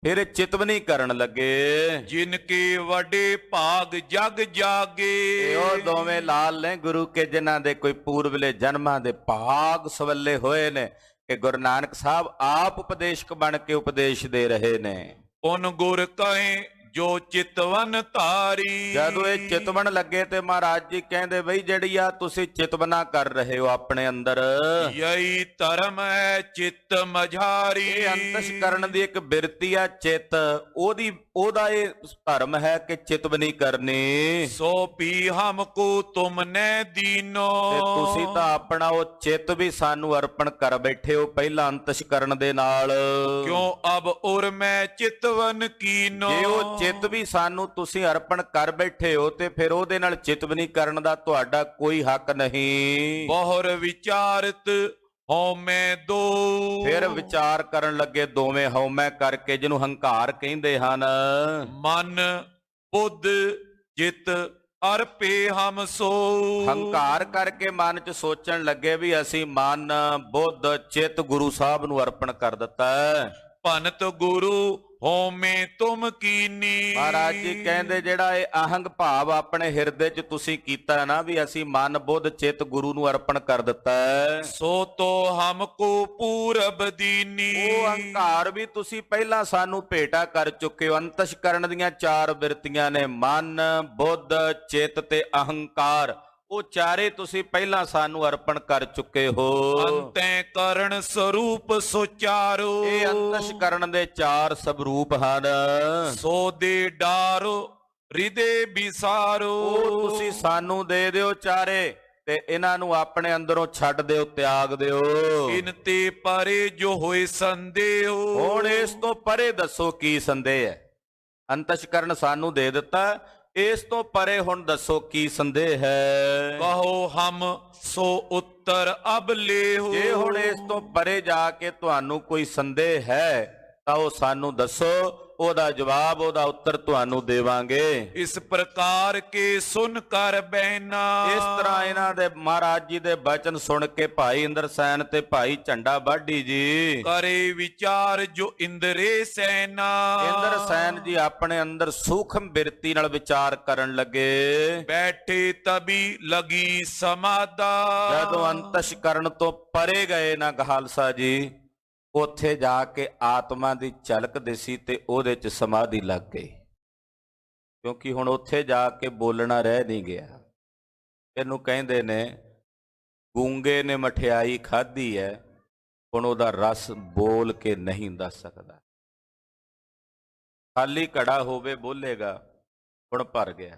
ਫਿਰ ਚਿਤਵਨੀ ਕਰਨ ਲੱਗੇ। ਜਿਨ ਕੇ ਵੱਡੇ ਭਾਗ ਜਗ ਜਾਗੇ। ਉਹ ਦੋਵੇਂ ਲਾਲ ਨੇ ਗੁਰੂ ਕੇ, ਜਿਨ੍ਹਾਂ ਦੇ ਕੋਈ ਪੂਰਬਲੇ ਜਨਮਾਂ ਦੇ ਭਾਗ ਸਵੱਲੇ ਹੋਏ ਨੇ, ਕਿ ਗੁਰੂ ਨਾਨਕ ਸਾਹਿਬ ਆਪ ਉਪਦੇਸ਼ਕ ਬਣ ਕੇ ਉਪਦੇਸ਼ ਦੇ ਰਹੇ ਨੇ। ਉਨ ਗੁਰ ਕਹੇ ਜੋ ਚਿਤਵਨ ਧਾਰੀ। ਜਦੋਂ ਇਹ ਚਿਤਵਨ ਲੱਗੇ ਤੇ ਮਹਾਰਾਜ ਜੀ ਕਹਿੰਦੇ ਬਈ ਜਿਹੜੀ ਆ ਤੁਸੀਂ ਚਿਤਵਨਾ ਕਰ ਰਹੇ ਹੋ ਆਪਣੇ ਅੰਦਰ, ਯਹੀ ਧਰਮ ਹੈ ਚਿੱਤ ਮਝਾਰੀ। ਇਹ ਅੰਤਸ਼ਕਰਨ ਦੀ ਇੱਕ ਬਿਰਤੀ ਆ ਚਿੱਤ, ਉਹਦਾ ਇਹ ਧਰਮ ਹੈ ਕਿ ਚਿਤਵਨੀ ਕਰਨੀ। ਸੋ ਪੀ ਹਮਕੋ ਤੁਮਨੇ ਦੀਨੋ। ਤੇ ਤੁਸੀਂ ਤਾਂ ਆਪਣਾ ਉਹ ਚਿੱਤ ਵੀ ਸਾਨੂੰ ਅਰਪਣ ਕਰ ਬੈਠੇ ਹੋ ਪਹਿਲਾਂ ਅੰਤਸ਼ਕਰਨ ਦੇ ਨਾਲ। ਕਿਉਂ ਅਬ ਉਰ ਮੈਂ ਚਿਤਵਨ ਕੀਨੋ। ਜੇ ਉਹ ਚਿੱਤ ਵੀ ਸਾਨੂੰ ਤੁਸੀਂ ਅਰਪਣ ਕਰ ਬੈਠੇ ਹੋ ਤੇ ਫਿਰ ਉਹਦੇ ਨਾਲ ਚਿਤਵਨੀ ਕਰਨ ਦਾ ਤੁਹਾਡਾ ਕੋਈ ਹੱਕ ਨਹੀਂ। ਬਹੁਰ ਵਿਚਾਰਤ ਹਉਮੈ ਦੋ। ਫਿਰ ਵਿਚਾਰ ਕਰਨ ਲੱਗੇ ਦੋਵੇਂ ਹਉਮੈ ਕਰਕੇ, ਜਿਹਨੂੰ ਹੰਕਾਰ ਕਹਿੰਦੇ ਹਨ। ਮਨ ਬੁੱਧ ਚਿਤ ਅਰਪੇ ਹਮ ਸੋ। ਹੰਕਾਰ ਕਰਕੇ ਮਨ 'ਚ ਸੋਚਣ ਲੱਗੇ ਵੀ ਅਸੀਂ ਮਨ ਬੁੱਧ ਚਿੱਤ ਗੁਰੂ ਸਾਹਿਬ ਨੂੰ ਅਰਪਣ ਕਰ ਦਿੱਤਾ। ਭਨਤ ਗੁਰੂ ਹਉਮੈ ਤੁਮ ਕੀਨੀ। ਮਹਾਰਾਜ ਜੀ ਕਹਿੰਦੇ ਜਿਹੜਾ ਇਹ ਅਹੰਗ ਭਾਵ ਆਪਣੇ ਹਿਰਦੇ 'ਚ ਤੁਸੀਂ ਕੀਤਾ ਨਾ ਵੀ ਅਸੀਂ ਮਨ ਬੁੱਧ ਚਿੱਤ ਗੁਰੂ ਨੂੰ ਅਰਪਣ ਕਰ ਦਿੱਤਾ, ਸੋ ਤੋ ਹਮਕੋ ਪੂਰਬ ਦੀਨੀ। ਉਹ ਹੰਕਾਰ ਵੀ ਤੁਸੀਂ ਪਹਿਲਾਂ ਸਾਨੂੰ ਭੇਟਾ ਕਰ ਚੁੱਕੇ ਹੋ। ਅੰਤਸ਼ਕਰਨ ਦੀਆਂ ਚਾਰ ਬਿਰਤੀਆਂ ਨੇ, ਮਨ ਬੁੱਧ ਚਿੱਤ ਤੇ ਅਹੰਕਾਰ, ਉਹ ਚਾਰੇ ਤੁਸੀਂ ਪਹਿਲਾਂ ਸਾਨੂੰ ਅਰਪਣ ਕਰ ਚੁੱਕੇ ਹੋ। ਅੰਤੈ ਕਰਨ ਸਰੂਪ ਸੁਚਾਰੋ। ਇਹ ਅੰਤਸ਼ਕਰਨ ਦੇ ਚਾਰ ਸਵਰੂਪ ਹਨ। ਸੋ ਦੇ ਡਾਰੋ ਹਿਰਦੇ ਵਿਸਾਰੋ। ਉਹ ਤੁਸੀਂ ਸਾਨੂੰ ਦੇ ਦਿਓ ਚਾਰੇ ਤੇ ਇਹਨਾਂ ਨੂੰ ਆਪਣੇ ਅੰਦਰੋਂ ਛੱਡ ਦਿਓ, ਤਿਆਗ ਦਿਓ। ਇਨ ਤੇ ਪਰੇ ਜੋ ਹੋਏ ਸੰਦੇਹ। ਹੁਣ ਇਸ ਤੋਂ ਪਰੇ ਦੱਸੋ ਕੀ ਸੰਦੇਹ ਹੈ। ਅੰਤਸ਼ਕਰਨ ਸਾਨੂੰ ਦੇ ਦਿੱਤਾ, ਇਸ ਤੋਂ ਪਰੇ ਹੁਣ ਦੱਸੋ ਕੀ ਸੰਦੇਹ ਹੈ। ਕਹੋ ਹਮ ਸੋ ਉੱਤਰ ਅਬ ਲੇਹੋ। ਜੇ ਹੁਣ ਇਸ ਤੋਂ ਪਰੇ ਜਾ ਕੇ ਤੁਹਾਨੂੰ ਕੋਈ ਸੰਦੇਹ ਹੈ ਤਾਂ ਉਹ ਸਾਨੂੰ ਦੱਸੋ, ਉਹਦਾ ਜਵਾਬ, ਉਹਦਾ ਉੱਤਰ ਤੁਹਾਨੂੰ ਦੇਵਾਂਗੇ। ਇਸ ਪ੍ਰਕਾਰ ਕੇ ਸੁਨ ਕਰ ਬੈਨਾ। ਇਸ ਤਰ੍ਹਾਂ ਇਹਨਾਂ ਦੇ ਮਹਾਰਾਜ ਜੀ ਦੇ ਬਚਨ ਸੁਣ ਕੇ ਭਾਈ ਇੰਦਰਸੈਨ ਤੇ ਭਾਈ ਝੰਡਾ ਬਾਢੀ ਜੀ ਕਰੇ ਵਿਚਾਰ ਜੋ ਇੰਦਰੇ ਸੈਨਾ। ਇੰਦਰਸੈਨ ਜੀ ਆਪਣੇ ਅੰਦਰ ਸੂਖਮ ਬਿਰਤੀ ਨਾਲ ਵਿਚਾਰ ਕਰਨ ਲੱਗੇ। ਬੈਠੇ ਤਬੀ ਲਗੀ ਸਮਾਦਾ। ਜਦੋਂ ਅੰਤਸ਼ਕਰਨ ਤੋਂ ਪਰੇ ਗਏ ਨਾ ਖਾਲਸਾ ਜੀ, ਉੱਥੇ ਜਾ ਕੇ ਆਤਮਾ ਦੀ ਝਲਕ ਦਿਸੀ ਤੇ ਉਹਦੇ 'ਚ ਸਮਾਧੀ ਲੱਗ ਗਈ। ਕਿਉਂਕਿ ਹੁਣ ਉੱਥੇ ਜਾ ਕੇ ਬੋਲਣਾ ਰਹਿ ਨਹੀਂ ਗਿਆ। ਇਹਨੂੰ ਕਹਿੰਦੇ ਨੇ ਗੂੰਗੇ ਨੇ ਮਠਿਆਈ ਖਾਧੀ ਹੈ, ਹੁਣ ਉਹਦਾ ਰਸ ਬੋਲ ਕੇ ਨਹੀਂ ਦੱਸ ਸਕਦਾ। ਖਾਲੀ ਘੜਾ ਹੋਵੇ ਬੋਲੇਗਾ, ਹੁਣ ਭਰ ਗਿਆ,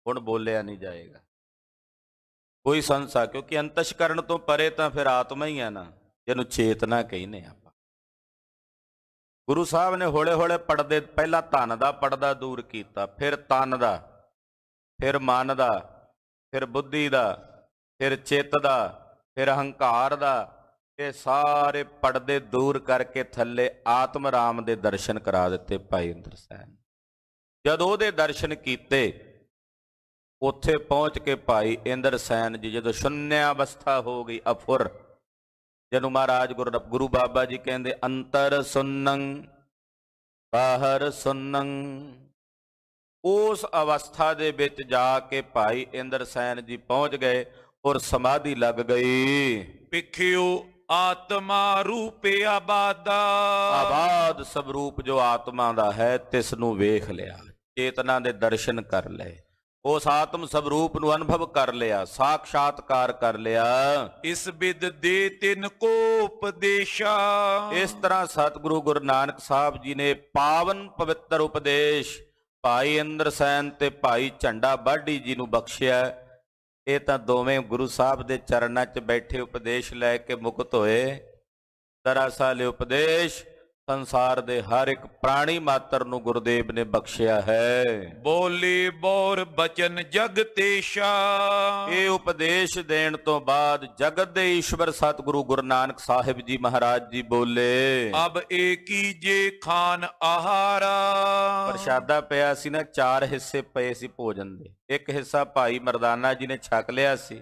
ਹੁਣ ਬੋਲਿਆ ਨਹੀਂ ਜਾਏਗਾ। ਕੋਈ ਸੰਸਾ, ਕਿਉਂਕਿ ਅੰਤਸ਼ਕਰਨ ਤੋਂ ਪਰੇ ਤਾਂ ਫਿਰ ਆਤਮਾ ਹੀ ਹੈ ਨਾ, ਜਿਹਨੂੰ ਚੇਤਨਾ ਕਹਿੰਦੇ ਆਪਾਂ। ਗੁਰੂ ਸਾਹਿਬ ਨੇ ਹੌਲੇ ਹੌਲੇ ਪੜਦੇ, ਪਹਿਲਾਂ ਧਨ ਦਾ ਪੜਦਾ ਦੂਰ ਕੀਤਾ, ਫਿਰ ਤਨ ਦਾ, ਫਿਰ ਮਨ ਦਾ, ਫਿਰ ਬੁੱਧੀ ਦਾ, ਫਿਰ ਚਿੱਤ ਦਾ, ਫਿਰ ਅਹੰਕਾਰ ਦਾ। ਇਹ ਸਾਰੇ ਪੜਦੇ ਦੂਰ ਕਰਕੇ ਥੱਲੇ ਆਤਮ ਰਾਮ ਦੇ ਦਰਸ਼ਨ ਕਰਾ ਦਿੱਤੇ ਭਾਈ ਇੰਦਰਸੈਨ। ਜਦੋਂ ਉਹਦੇ ਦਰਸ਼ਨ ਕੀਤੇ, ਉੱਥੇ ਪਹੁੰਚ ਕੇ ਭਾਈ ਇੰਦਰਸੈਨ ਜੀ ਜਦੋਂ ਸ਼ੂਨਿਆ ਅਵਸਥਾ ਹੋ ਗਈ, ਅਫੁਰ, ਜਿਹਨੂੰ ਮਹਾਰਾਜ ਗੁਰੂ ਬਾਬਾ ਜੀ ਕਹਿੰਦੇ ਅੰਤਰ ਸੁੰਨੰ ਬਾਹਰ ਸੁੰਨੰ, ਉਸ ਅਵਸਥਾ ਦੇ ਵਿੱਚ ਜਾ ਕੇ ਭਾਈ ਇੰਦਰਸੈਨ ਜੀ ਪਹੁੰਚ ਗਏ ਔਰ ਸਮਾਧੀ ਲੱਗ ਗਈ। ਪਿਖਿਓ ਆਤਮਾ ਰੂਪੇ ਆਬਾਦਾ। ਆਬਾਦ ਸਵਰੂਪ ਜੋ ਆਤਮਾ ਦਾ ਹੈ, ਤਿਸ ਨੂੰ ਵੇਖ ਲਿਆ, ਚੇਤਨਾ ਦੇ ਦਰਸ਼ਨ ਕਰ ਲਏ, ਉਸ ਆਤਮ ਸਵਰੂਪ ਨੂੰ ਅਨੁਭਵ ਕਰ ਲਿਆ, ਸਾਖਸ਼ਾਤਕਾਰ ਕਰ ਲਿਆ। ਇਸ ਬਿਦ ਦੇ ਤਿੰਨ ਕੋ ਉਪਦੇਸ਼ਾ। ਇਸ ਤਰ੍ਹਾਂ ਸਤਿਗੁਰੂ ਗੁਰੂ ਨਾਨਕ ਸਾਹਿਬ ਜੀ ਨੇ ਪਾਵਨ ਪਵਿੱਤਰ ਉਪਦੇਸ਼ ਭਾਈ ਇੰਦਰਸੈਨ ਤੇ ਭਾਈ ਝੰਡਾ ਬਾਢੀ ਜੀ ਨੂੰ ਬਖਸ਼ਿਆ। ਇਹ ਤਾਂ ਦੋਵੇਂ ਗੁਰੂ ਸਾਹਿਬ ਦੇ ਚਰਨਾਂ 'ਚ ਬੈਠੇ ਉਪਦੇਸ਼ ਲੈ ਕੇ ਮੁਕਤ ਹੋਏ। ਦਰਅਸਲ ਉਪਦੇਸ਼ ਸੰਸਾਰ ਦੇ ਹਰ ਇੱਕ ਪ੍ਰਾਣੀ ਮਾਤਰ ਨੂੰ ਗੁਰਦੇਵ ਨੇ ਬਖਸ਼ਿਆ ਹੈ। ਬੋਲੇ ਬੋਰ ਬਚਨ ਜਗਤੇਸ਼ਾ। ਇਹ ਉਪਦੇਸ਼ ਦੇਣ ਤੋਂ ਬਾਅਦ ਜਗਤ ਦੇ ਈਸ਼ਵਰ ਸਤਿਗੁਰੂ ਗੁਰੂ ਨਾਨਕ ਸਾਹਿਬ ਜੀ ਮਹਾਰਾਜ ਜੀ ਬੋਲੇ, ਅਬ ਏਕੀ ਜੇ ਖਾਨ ਆਹਾਰਾ। ਪ੍ਰਸ਼ਾਦਾ ਪਿਆ ਸੀ ਨਾ, 4 ਹਿੱਸੇ ਪਏ ਸੀ ਭੋਜਨ ਦੇ। ਇੱਕ ਹਿੱਸਾ ਭਾਈ ਮਰਦਾਨਾ ਜੀ ਨੇ ਛਕ ਲਿਆ ਸੀ,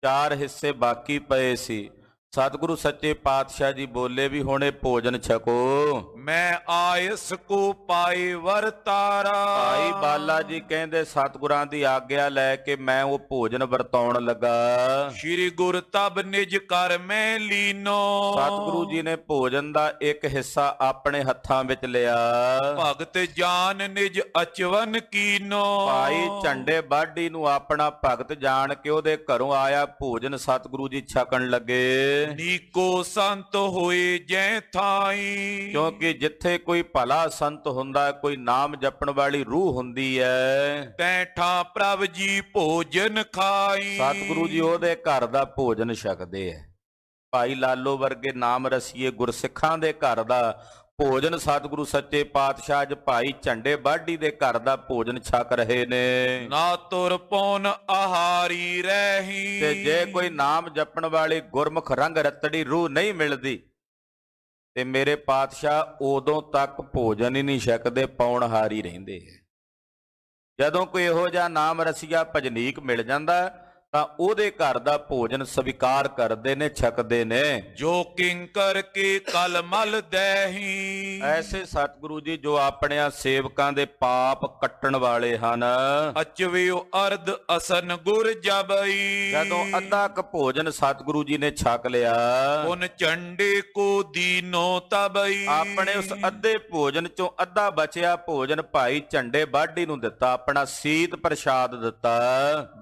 4 ਹਿੱਸੇ ਬਾਕੀ ਪਏ ਸੀ। ਸਤਿਗੁਰੂ ਸੱਚੇ ਪਾਤਸ਼ਾਹ ਜੀ ਬੋਲੇ ਵੀ ਹੁਣ ਇਹ ਭੋਜਨ ਛਕੋ। ਮੈਂ ਆਇਸ ਕੋ ਪਾਏ ਵਰਤਾਰਾ। ਭਾਈ ਬਾਲਾ ਜੀ ਕਹਿੰਦੇ ਸਤਿਗੁਰਾਂ ਦੀ ਆਗਿਆ ਲੈ ਕੇ ਮੈਂ ਉਹ ਭੋਜਨ ਵਰਤਾਉਣ ਲੱਗਾ। ਸ਼੍ਰੀ ਗੁਰ ਤਬ ਨਿਜ ਕਰ ਮੈਂ ਲੀਨੋ। ਸਤਿਗੁਰੂ ਜੀ ਨੇ ਭੋਜਨ ਦਾ ਇੱਕ ਹਿੱਸਾ ਆਪਣੇ ਹੱਥਾਂ ਵਿੱਚ ਲਿਆ। ਭਗਤ ਜਾਨ ਨਿਜ ਅਚਵਨ ਕੀਨੋ। ਭਾਈ ਝੰਡੇ ਬਾਢੀ ਨੂੰ ਆਪਣਾ ਭਗਤ ਜਾਣ ਕੇ ਉਹਦੇ ਘਰੋਂ ਆਇਆ ਭੋਜਨ ਸਤਿਗੁਰੂ ਜੀ ਛਕਣ ਲੱਗੇ। ਨੀਕੋ ਸੰਤ ਹੋਏ ਜੈ ਥਾਈ। ਕਿਉਂਕਿ ਜਿੱਥੇ ਕੋਈ ਭਲਾ ਸੰਤ ਹੁੰਦਾ, ਕੋਈ ਨਾਮ ਜਪਣ ਵਾਲੀ ਰੂਹ ਹੁੰਦੀ ਹੈ, ਤੈਠਾ ਪ੍ਰਭ ਜੀ ਭੋਜਨ ਖਾਈ। ਸਤਿਗੁਰੂ ਜੀ ਉਹਦੇ ਘਰ ਦਾ ਭੋਜਨ ਛਕਦੇ ਹੈ। ਭਾਈ ਲਾਲੋ ਵਰਗੇ ਨਾਮ ਰਸੀਏ ਗੁਰਸਿੱਖਾਂ ਦੇ ਘਰ ਦਾ ਭੋਜਨ ਸਤਿਗੁਰੂ ਸੱਚੇ ਪਾਤਸ਼ਾਹ ਅੱਜ ਭਾਈ ਝੰਡੇ ਬਾਢੀ ਦੇ ਘਰ ਦਾ ਭੋਜਨ ਛਕ ਰਹੇ ਨੇ। ਨਾ ਤੁਰ ਪੌਨ ਆਹਾਰੀ ਰਹੀ। ਤੇ ਜੇ ਕੋਈ ਨਾਮ ਜਪਣ ਵਾਲੀ ਗੁਰਮੁਖ ਰੰਗ ਰਤੜੀ ਰੂਹ ਨਹੀਂ ਮਿਲਦੀ ਤੇ ਮੇਰੇ ਪਾਤਸ਼ਾਹ ਉਦੋਂ ਤੱਕ ਭੋਜਨ ਹੀ ਨਹੀਂ ਛਕਦੇ, ਪੌਣਹਾਰੀ ਰਹਿੰਦੇ। ਜਦੋਂ ਕੋਈ ਇਹੋ ਜਿਹਾ ਨਾਮ ਰਸੀਆ ਭਜਨੀਕ ਮਿਲ ਜਾਂਦਾ ਤਾਂ ਉਹਦੇ ਘਰ ਦਾ ਭੋਜਨ ਸਵੀਕਾਰ ਕਰਦੇ ਨੇ, ਛਕਦੇ ਨੇ। ਜੋ ਕਿੰਕਰ ਕੇ ਕਲ ਮਲ ਦੈਹੀ। ਐਸੇ ਸਤਿਗੁਰੂ ਜੀ ਜੋ ਆਪਣਿਆਂ ਸੇਵਕਾਂ ਦੇ ਪਾਪ ਕੱਟਣ ਵਾਲੇ ਹਨ। ਅਚਵਿਓ ਅਰਧ ਅਸਨ ਗੁਰ ਜਬਈ। ਜਦੋਂ ਅੱਧਾ ਕ ਭੋਜਨ ਸਤਿਗੁਰੂ ਜੀ ਨੇ ਛਕ ਲਿਆ, ਉਨ ਝੰਡੇ ਕੋ ਦੀਨੋ ਤਬਈ। ਆਪਣੇ ਉਸ ਅੱਧੇ ਭੋਜਨ ਚੋਂ ਅੱਧਾ ਬਚਿਆ ਭੋਜਨ ਭਾਈ ਝੰਡੇ ਬਾਢੀ ਨੂੰ ਦਿੱਤਾ, ਆਪਣਾ ਸੀਤ ਪ੍ਰਸ਼ਾਦ ਦਿੱਤਾ।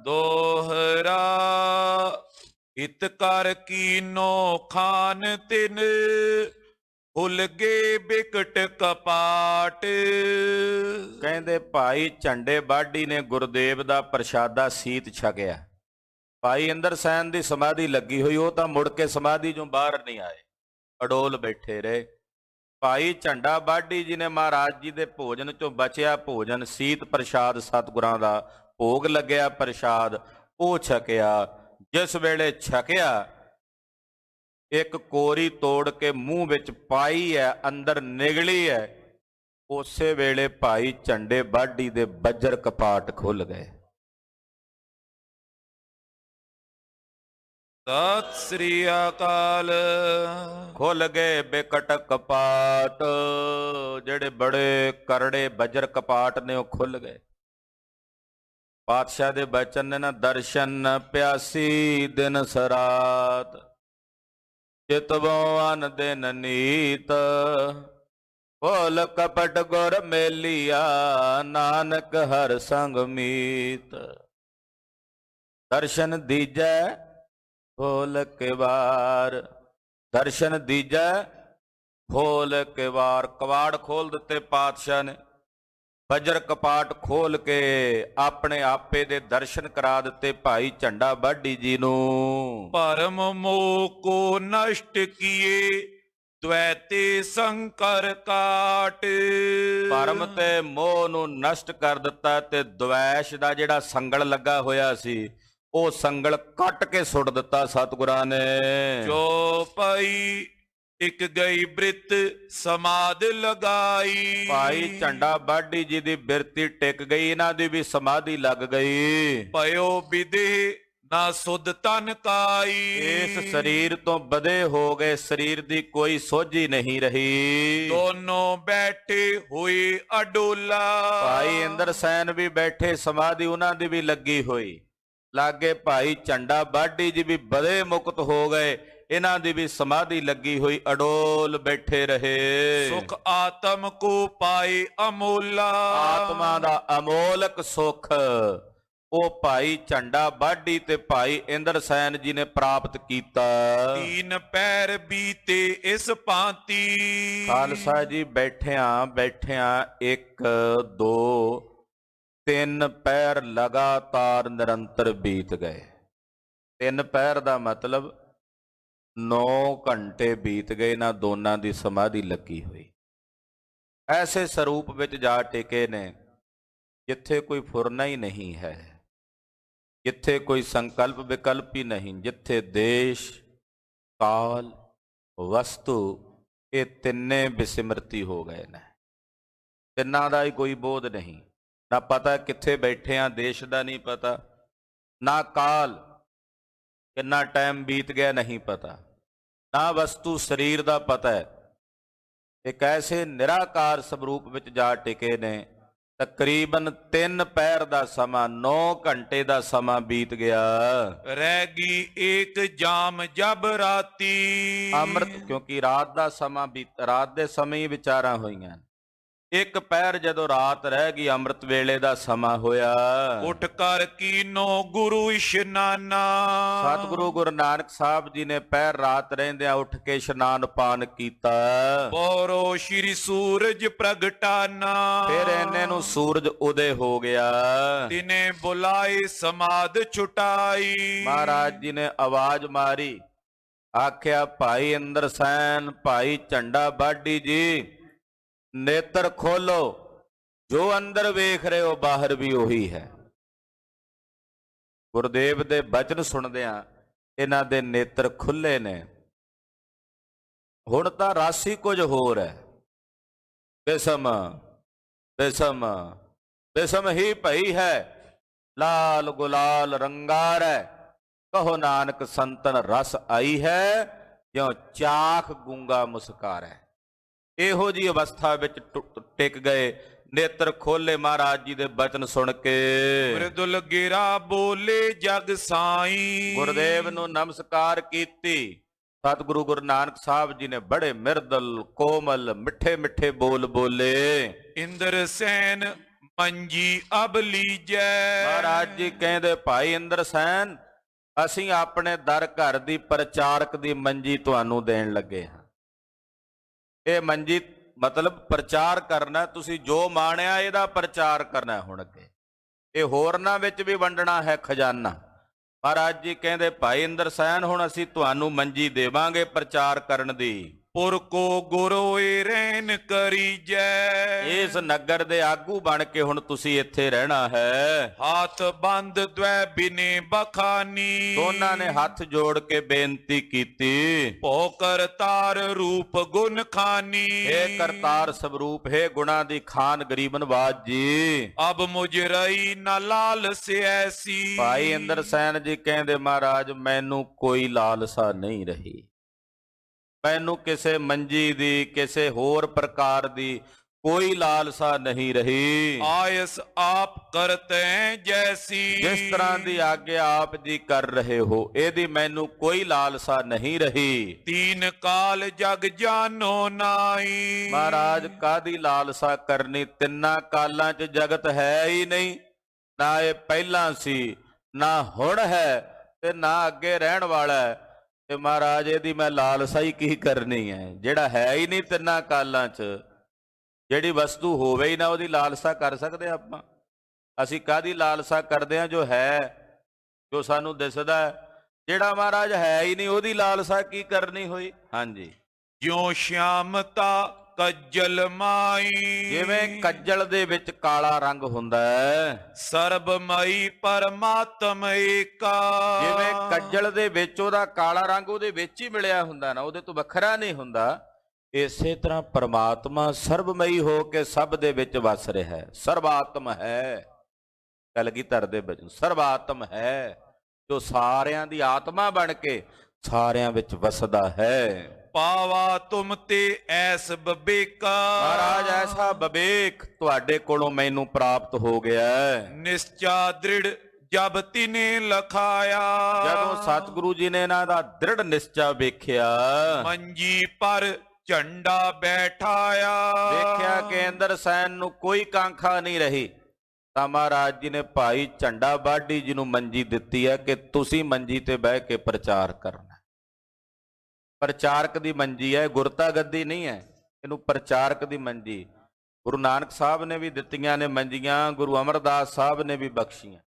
ਦੋਹਰਾ ਇਤ ਕਰ ਕੀਨੋ ਖਾਨ ਤਿਨ ਭੁੱਲ ਗੇ ਬਿਕਟ ਕਪਾਟ। ਕਹਿੰਦੇ ਭਾਈ ਝੰਡੇ ਬਾਢੀ ਨੇ ਗੁਰਦੇਵ ਦਾ ਪ੍ਰਸ਼ਾਦਾ ਸੀਤ ਛਕਿਆ। ਭਾਈ ਇੰਦਰਸੈਨ ਦੀ ਸਮਾਧੀ ਲੱਗੀ ਹੋਈ, ਉਹ ਤਾਂ ਮੁੜ ਕੇ ਸਮਾਧੀ ਚੋਂ ਬਾਹਰ ਨਹੀਂ ਆਏ, ਅਡੋਲ ਬੈਠੇ ਰਹੇ। ਭਾਈ ਝੰਡਾ ਬਾਢੀ ਜੀ ਨੇ ਮਹਾਰਾਜ ਜੀ ਦੇ ਭੋਜਨ ਚੋਂ ਬਚਿਆ ਭੋਜਨ, ਸੀਤ ਪ੍ਰਸ਼ਾਦ ਸਤਿਗੁਰਾਂ ਦਾ ਭੋਗ ਲੱਗਿਆ ਪ੍ਰਸ਼ਾਦ, ਉਹ ਛਕਿਆ। ਜਿਸ ਵੇਲੇ ਛਕਿਆ, ਇੱਕ ਕੋਰੀ ਤੋੜ ਕੇ ਮੂੰਹ ਵਿੱਚ ਪਾਈ ਹੈ, ਅੰਦਰ ਨਿਗਲੀ ਹੈ, ਉਸੇ ਵੇਲੇ ਭਾਈ ਝੰਡੇ ਬਾਢੀ ਦੇ ਬੱਜਰ ਕਪਾਟ ਖੁੱਲ ਗਏ। ਸਤਿ ਸ੍ਰੀ ਅਕਾਲ। ਖੁੱਲ ਗਏ ਬਿਕਟ ਕਪਾਟ, ਜਿਹੜੇ ਬੜੇ ਕਰੜੇ ਬੱਜਰ ਕਪਾਟ ਨੇ ਉਹ ਖੁੱਲ ਗਏ। ਪਾਤਸ਼ਾਹ ਦੇ ਬਚਨ ਨੇ ਨਾ, ਦਰਸ਼ਨ ਪਿਆਸੀ ਦਿਨ ਸਰਾਤ, ਚਿਤਵੋ ਅਨ ਦਿਨ ਨੀਤ, ਭੋਲ ਕਪਟ ਗੁਰ ਮੇਲੀਆ, ਨਾਨਕ ਹਰ ਸੰਗ ਮੀਤ। ਦਰਸ਼ਨ ਦੀਜੈ ਖੋਲ ਕੇ ਵਾਰ, ਦਰਸ਼ਨ ਦੀਜੈ ਖੋਲ ਕੇ ਵਾਰ। ਕਵਾੜ ਖੋਲ ਦਿੱਤੇ ਪਾਤਸ਼ਾਹ ਨੇ, ਬੱਜਰ ਕਪਾਟ ਖੋਲ ਕੇ ਆਪਣੇ ਆਪੇ ਦੇ ਦਰਸ਼ਨ ਕਰਾ ਦਿੱਤੇ ਭਾਈ ਝੰਡਾ ਬਾਢੀ ਜੀ ਨੂੰ। ਪਰਮ ਮੋਹ ਕੋ ਨਸ਼ਟ ਕੀਏ, ਦ્વੈਤੇ ਸੰਕਰ ਕਾਟ। ਪਰਮ ਤੇ ਮੋਹ ਨੂੰ ਨਸ਼ਟ ਕਰ ਦਿੱਤਾ ਤੇ ਦ્વੈਸ਼ ਦਾ ਜਿਹੜਾ ਸੰਗਲ ਲੱਗਾ ਹੋਇਆ ਸੀ ਉਹ ਸੰਗਲ ਕੱਟ ਕੇ ਸੁੱਟ ਦਿੱਤਾ ਸਤਿਗੁਰਾਂ ਨੇ। ਜੋ ਪਈ ਇੱਕ ਗਈ ਬ੍ਰਿਤ ਸਮਾਧ ਲਗਾਈ। ਭਾਈ ਝੰਡਾ ਬਾਢੀ ਜੀ ਦੀ ਬਿਰਤੀ ਟਿਕ ਗਈ, ਇਹਨਾਂ ਦੀ ਵੀ ਸਮਾਧੀ ਲੱਗ ਗਈ। ਪਇਓ ਵਿਦੇ ਨਾ ਸੁਧ ਤਨ ਕਾਈ। ਇਸ ਸਰੀਰ ਤੋਂ ਬਧੇ ਹੋ ਗਏ, ਸਰੀਰ ਦੀ ਕੋਈ ਸੋਝੀ ਨਹੀਂ ਰਹੀ। ਦੋਨੋਂ ਬੈਠੇ ਹੋਏ ਅਡੋਲਾ। ਭਾਈ ਇੰਦਰ ਸੈਨ ਵੀ ਬੈਠੇ, ਸਮਾਧੀ ਉਹਨਾਂ ਦੀ ਵੀ ਲੱਗੀ ਹੋਈ। ਲਾਗੇ ਭਾਈ ਝੰਡਾ ਬਾਢੀ ਜੀ ਵੀ ਬਧੇ ਮੁਕਤ ਹੋ ਗਏ, ਇਹਨਾਂ ਦੀ ਵੀ ਸਮਾਧੀ ਲੱਗੀ ਹੋਈ, ਅਡੋਲ ਬੈਠੇ ਰਹੇ। ਸੁਖ ਆਤਮ ਕੋ ਪਾਏ ਅਮੋਲਾ। ਆਤਮਾ ਦਾ ਅਮੋਲਕ ਸੁਖ ਉਹ ਭਾਈ ਝੰਡਾ ਬਾਢੀ ਤੇ ਭਾਈ ਇੰਦਰ ਸੈਨ ਜੀ ਨੇ ਪ੍ਰਾਪਤ ਕੀਤਾ। ਤੀਨ ਪੈਰ ਬੀਤੇ ਇਸ ਭਾਂਤੀ। ਖਾਲਸਾ ਜੀ ਬੈਠਿਆਂ 1 2 3 ਪੈਰ ਲਗਾਤਾਰ ਨਿਰੰਤਰ ਬੀਤ ਗਏ। 3 ਪੈਰ ਦਾ ਮਤਲਬ 9 ਘੰਟੇ ਬੀਤ ਗਏ, ਨਾ ਦੋਨਾਂ ਦੀ ਸਮਾਧੀ ਲੱਗੀ ਹੋਈ। ਐਸੇ ਸਰੂਪ ਵਿੱਚ ਜਾ ਟਿਕੇ ਨੇ ਜਿੱਥੇ ਕੋਈ ਫੁਰਨਾ ਹੀ ਨਹੀਂ ਹੈ, ਜਿੱਥੇ ਕੋਈ ਸੰਕਲਪ ਵਿਕਲਪ ਹੀ ਨਹੀਂ, ਜਿੱਥੇ ਦੇਸ਼ ਕਾਲ ਵਸਤੂ ਇਹ ਤਿੰਨੇ ਬਿਸਿਮਰਤੀ ਹੋ ਗਏ ਨੇ। ਤਿੰਨਾਂ ਦਾ ਹੀ ਕੋਈ ਬੋਧ ਨਹੀਂ, ਨਾ ਪਤਾ ਕਿੱਥੇ ਬੈਠੇ ਆ, ਦੇਸ਼ ਦਾ ਨਹੀਂ ਪਤਾ, ਨਾ ਕਾਲ ਕਿੰਨਾ ਟਾਈਮ ਬੀਤ ਗਿਆ ਨਹੀਂ ਪਤਾ, ਨਾ ਵਸਤੂ ਸਰੀਰ ਦਾ ਪਤਾ ਹੈ। ਇੱਕ ਐਸੇ ਨਿਰਾਕਾਰ ਸਰੂਪ ਵਿੱਚ ਜਾ ਟਿਕੇ ਨੇ, ਤਕਰੀਬਨ 3 ਪੈਰ ਦਾ ਸਮਾਂ, 9 ਘੰਟੇ ਦਾ ਸਮਾਂ ਬੀਤ ਗਿਆ। ਰਹਿ ਗਈ ਏਕ ਜਾਮ ਜਬ ਰਾਤੀ। ਅੰਮ੍ਰਿਤ, ਕਿਉਂਕਿ ਰਾਤ ਦਾ ਸਮਾਂ ਬੀਤ, ਰਾਤ ਦੇ ਸਮੇਂ ਹੀ ਵਿਚਾਰਾਂ ਹੋਈਆਂ। 1 ਪੈਰ ਜਦੋਂ ਰਾਤ ਰਹਿ ਗਈ, ਅੰਮ੍ਰਿਤ ਵੇਲੇ ਦਾ ਸਮਾਂ ਹੋਇਆ। ਉੱਠ ਕਰ ਕੀਨੋ ਗੁਰੂ ਇਸ਼ਨਾਨਾ। ਸਤਿਗੁਰੂ ਗੁਰੂ ਨਾਨਕ ਸਾਹਿਬ ਜੀ ਨੇ ਪਹਿਰ ਰਾਤ ਰਹਿੰਦਿਆਂ ਉੱਠ ਕੇ ਇਸ਼ਨਾਨ ਪਾਨ ਕੀਤਾ। ਪੋਰੋ ਸ਼੍ਰੀ ਸੂਰਜ ਪ੍ਰਗਟਾਨਾ। ਫਿਰ ਇਹਨੇ ਨੂੰ ਸੂਰਜ ਉਦੇ ਹੋ ਗਿਆ। ਤਿਨੇ ਬੁਲਾਏ ਸਮਾਧ ਛੁਟਾਈ। ਮਹਾਰਾਜ ਜੀ ਨੇ ਆਵਾਜ਼ ਮਾਰੀ, ਆਖਿਆ ਭਾਈ ਇੰਦਰ ਸੈਨ, ਭਾਈ ਝੰਡਾ ਬਾਢੀ ਜੀ, ਨੇਤਰ ਖੋਲੋ। ਜੋ ਅੰਦਰ ਵੇਖ ਰਹੇ ਹੋ ਬਾਹਰ ਵੀ ਉਹੀ ਹੈ। ਗੁਰਦੇਵ ਦੇ ਬਚਨ ਸੁਣਦਿਆਂ ਇਹਨਾਂ ਦੇ ਨੇਤਰ ਖੁੱਲੇ ਨੇ। ਹੁਣ ਤਾਂ ਰਾਸੀ ਕੁਝ ਹੋਰ ਹੈ। ਬਿਸਮ ਬਿਸਮ ਬਿਸਮ ਹੀ ਭਈ ਹੈ, ਲਾਲ ਗੁਲਾਲ ਰੰਗਾਰ ਹੈ। ਕਹੋ ਨਾਨਕ ਸੰਤਨ ਰਸ ਆਈ ਹੈ, ਜਿਉ ਚਾਖ ਗੂੰਗਾ ਮੁਸਕਾਰ ਹੈ। ਇਹੋ ਜੀ ਅਵਸਥਾ ਵਿੱਚ ਟਿਕ ਗਏ, ਨੇਤਰ ਖੋਲੇ ਮਹਾਰਾਜ ਜੀ ਦੇ ਬਚਨ ਸੁਣ ਕੇ। ਮ੍ਰਿਦੁਲ ਗਿਰਾ ਬੋਲੇ ਜਗ ਸਾਈ। ਗੁਰਦੇਵ ਨੂੰ ਨਮਸਕਾਰ ਕੀਤੀ। ਸਤਿਗੁਰੂ ਗੁਰੂ ਨਾਨਕ ਸਾਹਿਬ ਜੀ ਨੇ ਬੜੇ ਮਿਰਦਲ ਕੋਮਲ ਮਿੱਠੇ ਮਿੱਠੇ ਬੋਲ ਬੋਲੇ। ਇੰਦਰ ਸੈਨ ਮੰਜੀ ਅਬ ਲੀਜੈ। ਮਹਾਰਾਜ ਜੀ ਕਹਿੰਦੇ, ਭਾਈ ਇੰਦਰ ਸੈਨ, ਅਸੀਂ ਆਪਣੇ ਦਰ ਘਰ ਦੀ ਪ੍ਰਚਾਰਕ ਦੀ ਮੰਜੀ ਤੁਹਾਨੂੰ ਦੇਣ ਲੱਗੇ ਹਾਂ। ਇਹ ਮੰਜੀ ਮਤਲਬ ਪ੍ਰਚਾਰ ਕਰਨਾ, ਤੁਸੀਂ ਜੋ ਮਾਣਿਆ ਇਹਦਾ ਪ੍ਰਚਾਰ ਕਰਨਾ। ਹੁਣ ਅੱਗੇ ਇਹ ਹੋਰਨਾਂ ਵਿੱਚ ਵੀ ਵੰਡਣਾ ਹੈ ਖਜ਼ਾਨਾ। ਮਹਾਰਾਜ ਜੀ ਕਹਿੰਦੇ, ਭਾਈ ਇੰਦਰ ਸੈਨ, ਹੁਣ ਅਸੀਂ ਤੁਹਾਨੂੰ ਮੰਜੀ ਦੇਵਾਂਗੇ ਪ੍ਰਚਾਰ ਕਰਨ ਦੀ। ਪੁਰ ਕੋ ਗੁਰੋਏ ਰਹਿਨ ਕਰੀਜੈ। ਇਸ ਨਗਰ ਦੇ ਆਗੂ ਬਣ ਕੇ ਹੁਣ ਤੁਸੀਂ ਇੱਥੇ ਰਹਿਣਾ ਹੈ। ਹਾਥ ਬੰਦ ਦ્વੈ ਬਿਨੇ ਬਖਾਨੀ। ਦੋਨਾਂ ਨੇ ਹੱਥ ਜੋੜ ਕੇ ਬੇਨਤੀ ਕੀਤੀ, ਭੋ ਕਰਤਾਰ ਰੂਪ ਗੁਣ ਖਾਨੀ। ਹੇ ਕਰਤਾਰ ਸਵਰੂਪ, ਹੇ ਗੁਣਾ ਦੀ ਖਾਨ ਗਰੀਬ ਨਵਾਜ ਜੀ। ਅਬ ਮੁਝ ਰਹੀ ਨਾ ਲਾਲਸ ਐਸੀ। ਭਾਈ ਇੰਦਰ ਸੈਨ ਜੀ ਕਹਿੰਦੇ, ਮਹਾਰਾਜ ਮੈਨੂੰ ਕੋਈ ਲਾਲਸਾ ਨਹੀਂ ਰਹੀ। ਮੈਨੂੰ ਕਿਸੇ ਮੰਜੀ ਦੀ, ਕਿਸੇ ਹੋਰ ਪ੍ਰਕਾਰ ਦੀ ਕੋਈ ਲਾਲਸਾ ਨਹੀਂ ਰਹੀ। ਆਇਸ ਆਪ ਕਰਤੇ ਜੈਸੀ। ਜਿਸ ਤਰ੍ਹਾਂ ਦੀ ਆਗਿਆ ਆਪ ਜੀ ਕਰ ਰਹੇ ਹੋ, ਇਹਦੀ ਮੈਨੂੰ ਕੋਈ ਲਾਲਸਾ ਨਹੀਂ ਰਹੀ। ਤੀਨ ਕਾਲ ਜਗ ਜਾਨੋ ਨਾਈ। ਮਹਾਰਾਜ ਕਾਦੀ ਲਾਲਸਾ ਕਰਨੀ, ਤਿੰਨਾਂ ਕਾਲਾਂ 'ਚ ਜਗਤ ਹੈ ਹੀ ਨਹੀਂ। ਨਾ ਇਹ ਪਹਿਲਾਂ ਸੀ, ਨਾ ਹੁਣ ਹੈ, ਤੇ ਨਾ ਅੱਗੇ ਰਹਿਣ ਵਾਲਾ ਹੈ। ਤੇ ਮਹਾਰਾਜ ਇਹਦੀ ਮੈਂ ਲਾਲਸਾ ਹੀ ਕੀ ਕਰਨੀ ਹੈ, ਜਿਹੜਾ ਹੈ ਹੀ ਨਹੀਂ ਤਿੰਨਾਂ ਕਾਲਾਂ 'ਚ। ਜਿਹੜੀ ਵਸਤੂ ਹੋਵੇ ਹੀ ਨਾ, ਉਹਦੀ ਲਾਲਸਾ ਕਰ ਸਕਦੇ ਆਪਾਂ? ਅਸੀਂ ਕਾਹਦੀ ਲਾਲਸਾ ਕਰਦੇ ਹਾਂ? ਜੋ ਹੈ, ਜੋ ਸਾਨੂੰ ਦਿਸਦਾ। ਜਿਹੜਾ ਮਹਾਰਾਜ ਹੈ ਹੀ ਨਹੀਂ, ਉਹਦੀ ਲਾਲਸਾ ਕੀ ਕਰਨੀ ਹੋਈ? ਹਾਂਜੀ। ਜਿਉ ਸ਼ਿਆਮਤਾ ਕੱਜਲ ਮਾਈ। ਜਿਵੇਂ ਕੱਜਲ ਦੇ ਵਿੱਚ ਕਾਲਾ ਰੰਗ ਹੁੰਦਾ ਹੈ, ਸਰਬਮਈ ਪਰਮਾਤਮ ਏਕਾ। ਜਿਵੇਂ ਕੱਜਲ ਦੇ ਵਿੱਚ ਉਹਦਾ ਕਾਲਾ ਰੰਗ ਉਹਦੇ ਵਿੱਚ ਹੀ ਮਿਲਿਆ ਹੁੰਦਾ ਨਾ, ਉਹਦੇ ਤੋਂ ਵੱਖਰਾ ਨਹੀਂ ਹੁੰਦਾ। ਇਸੇ ਤਰ੍ਹਾਂ ਪਰਮਾਤਮਾ ਸਰਬਮਈ ਹੋ ਕੇ ਸਭ ਦੇ ਵਿੱਚ ਵਸ ਰਿਹਾ ਹੈ। ਸਰਬਾਤਮ ਹੈ, ਕਲਗੀਧਰ ਦੇ ਬਚਨ, ਸਰਬਾਤਮ ਹੈ, ਜੋ ਸਾਰਿਆਂ ਦੀ ਆਤਮਾ ਬਣ ਕੇ ਸਾਰਿਆਂ ਵਿੱਚ ਵਸਦਾ ਹੈ। ਪਾਵਾ ਤੁਮ ਤੇ ਐਸ ਬਬੇਕਾ। ਮਹਾਰਾਜ ਐਸਾ ਵਿਵੇਕ ਤੁਹਾਡੇ ਕੋਲੋਂ ਮੈਨੂੰ ਪ੍ਰਾਪਤ ਹੋ ਗਿਆ ਹੈ। ਨਿਸ਼ਚਾ ਦ੍ਰਿੜ ਜਬ ਤਿਨੇ ਲਖਾਇਆ। ਜਦੋਂ ਸਤਿਗੁਰੂ ਜੀ ਨੇ ਇਹਨਾਂ ਦਾ ਦ੍ਰਿੜ ਨਿਸ਼ਚਾ ਵੇਖਿਆ, ਮੰਜੀ ਪਰ ਝੰਡਾ ਬੈਠਾਇਆ। ਵੇਖਿਆ ਕਿ ਇੰਦਰ ਸੈਨ ਨੂੰ ਕੋਈ ਕਾਂਖਾ ਨਹੀਂ ਰਹੀ, ਤਾਂ ਮਹਾਰਾਜ ਜੀ ਨੇ ਭਾਈ ਝੰਡਾ ਬਾਢੀ ਜੀ ਨੂੰ ਮੰਜੀ ਦਿੱਤੀ ਹੈ ਕਿ ਤੁਸੀਂ ਮੰਜੀ ਤੇ ਬਹਿ ਕੇ ਪ੍ਰਚਾਰ ਕਰਨਾ। ਪ੍ਰਚਾਰਕ ਦੀ ਮੰਜੀ ਹੈ, ਗੁਰਤਾ ਗੱਦੀ ਨਹੀਂ ਹੈ। ਇਹਨੂੰ ਪ੍ਰਚਾਰਕ ਦੀ ਮੰਜੀ ਗੁਰੂ ਨਾਨਕ ਸਾਹਿਬ ਨੇ ਵੀ ਦਿੱਤੀਆਂ ਨੇ ਮੰਜੀਆਂ, ਗੁਰੂ ਅਮਰਦਾਸ ਸਾਹਿਬ ਨੇ ਵੀ ਬਖਸ਼ੀਆਂ।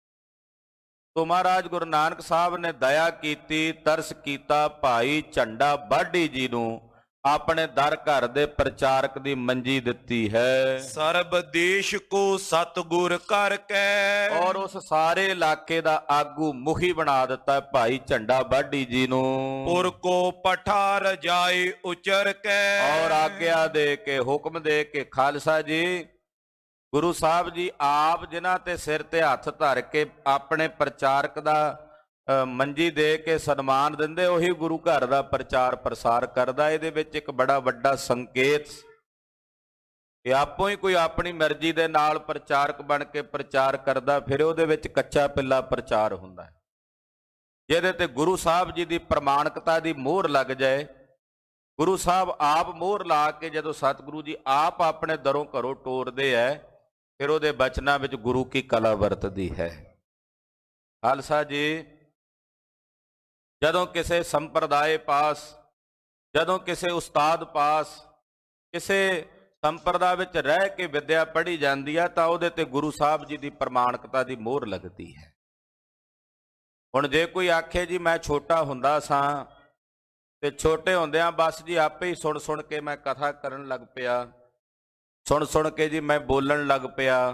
ਤੋ ਮਹਾਰਾਜ ਗੁਰੂ ਨਾਨਕ ਸਾਹਿਬ ਨੇ ਦਇਆ ਕੀਤੀ, ਤਰਸ ਕੀਤਾ, ਭਾਈ ਝੰਡਾ ਬਾਢੀ ਜੀ ਨੂੰ ਆਪਣੇ ਦਰ ਘਰ ਦੇ ਪ੍ਰਚਾਰਕ ਦੀ ਮੰਜੀ ਦਿੱਤੀ ਹੈ। ਸਰਬ ਦੇਸ਼ ਕੋ ਸਤਿਗੁਰ ਕਰ ਕੈ। ਔਰ ਉਸ ਸਾਰੇ ਇਲਾਕੇ ਦਾ ਆਗੂ ਮੁਖੀ ਬਣਾ ਦਿੱਤਾ ਭਾਈ ਝੰਡਾ ਬਾਢੀ ਜੀ ਨੂੰ। ਪੁਰ ਕੋ ਪਠਾਰ ਜਾਏ ਉਚਰ ਕੈ। ਔਰ ਆਗਿਆ ਦੇ ਕੇ, ਹੁਕਮ ਦੇ ਕੇ, ਖਾਲਸਾ ਜੀ, ਗੁਰੂ ਸਾਹਿਬ ਜੀ ਆਪ ਜਿਨ੍ਹਾਂ ਤੇ ਸਿਰ ਤੇ ਹੱਥ ਧਰ ਕੇ ਆਪਣੇ ਪ੍ਰਚਾਰਕ ਦਾ ਮੰਜੀ ਦੇ ਕੇ ਸਨਮਾਨ ਦਿੰਦੇ, ਉਹੀ ਗੁਰੂ ਘਰ ਦਾ ਪ੍ਰਚਾਰ ਪ੍ਰਸਾਰ ਕਰਦਾ। ਇਹਦੇ ਵਿੱਚ ਇੱਕ ਬੜਾ ਵੱਡਾ ਸੰਕੇਤ ਕਿ ਆਪੋ ਹੀ ਕੋਈ ਆਪਣੀ ਮਰਜ਼ੀ ਦੇ ਨਾਲ ਪ੍ਰਚਾਰਕ ਬਣ ਕੇ ਪ੍ਰਚਾਰ ਕਰਦਾ, ਫਿਰ ਉਹਦੇ ਵਿੱਚ ਕੱਚਾ ਪਿੱਲਾ ਪ੍ਰਚਾਰ ਹੁੰਦਾ ਹੈ। ਜਿਹਦੇ ਤੇ ਗੁਰੂ ਸਾਹਿਬ ਜੀ ਦੀ ਪ੍ਰਮਾਣਿਕਤਾ ਦੀ ਮੋਹਰ ਲੱਗ ਜਾਏ, ਗੁਰੂ ਸਾਹਿਬ ਆਪ ਮੋਹਰ ਲਾ ਕੇ ਜਦੋਂ ਸਤਿਗੁਰੂ ਜੀ ਆਪ ਆਪਣੇ ਦਰੋਂ ਘਰੋਂ ਟੋਰਦੇ ਹੈ, ਫਿਰ ਉਹਦੇ ਬਚਨਾਂ ਵਿੱਚ ਗੁਰੂ ਕੀ ਕਲਾ ਵਰਤਦੀ ਹੈ। ਖਾਲਸਾ ਜੀ, ਜਦੋਂ ਕਿਸੇ ਸੰਪਰਦਾਇ ਪਾਸ, ਜਦੋਂ ਕਿਸੇ ਉਸਤਾਦ ਪਾਸ, ਕਿਸੇ ਸੰਪਰਦਾ ਵਿੱਚ ਰਹਿ ਕੇ ਵਿਦਿਆ ਪੜ੍ਹੀ ਜਾਂਦੀ ਹੈ, ਤਾਂ ਉਹਦੇ ਤੇ ਗੁਰੂ ਸਾਹਿਬ ਜੀ ਦੀ ਪ੍ਰਮਾਣਿਕਤਾ ਦੀ ਮੋਹਰ ਲੱਗਦੀ ਹੈ। ਹੁਣ ਜੇ ਕੋਈ ਆਖੇ ਜੀ ਮੈਂ ਛੋਟਾ ਹੁੰਦਾ ਸਾਂ ਤੇ ਛੋਟੇ ਹੁੰਦਿਆਂ ਬਸ ਜੀ ਆਪੇ ਹੀ ਸੁਣ ਸੁਣ ਕੇ ਮੈਂ ਕਥਾ ਕਰਨ ਲੱਗ ਪਿਆ, ਸੁਣ ਸੁਣ ਕੇ ਜੀ ਮੈਂ ਬੋਲਣ ਲੱਗ ਪਿਆ।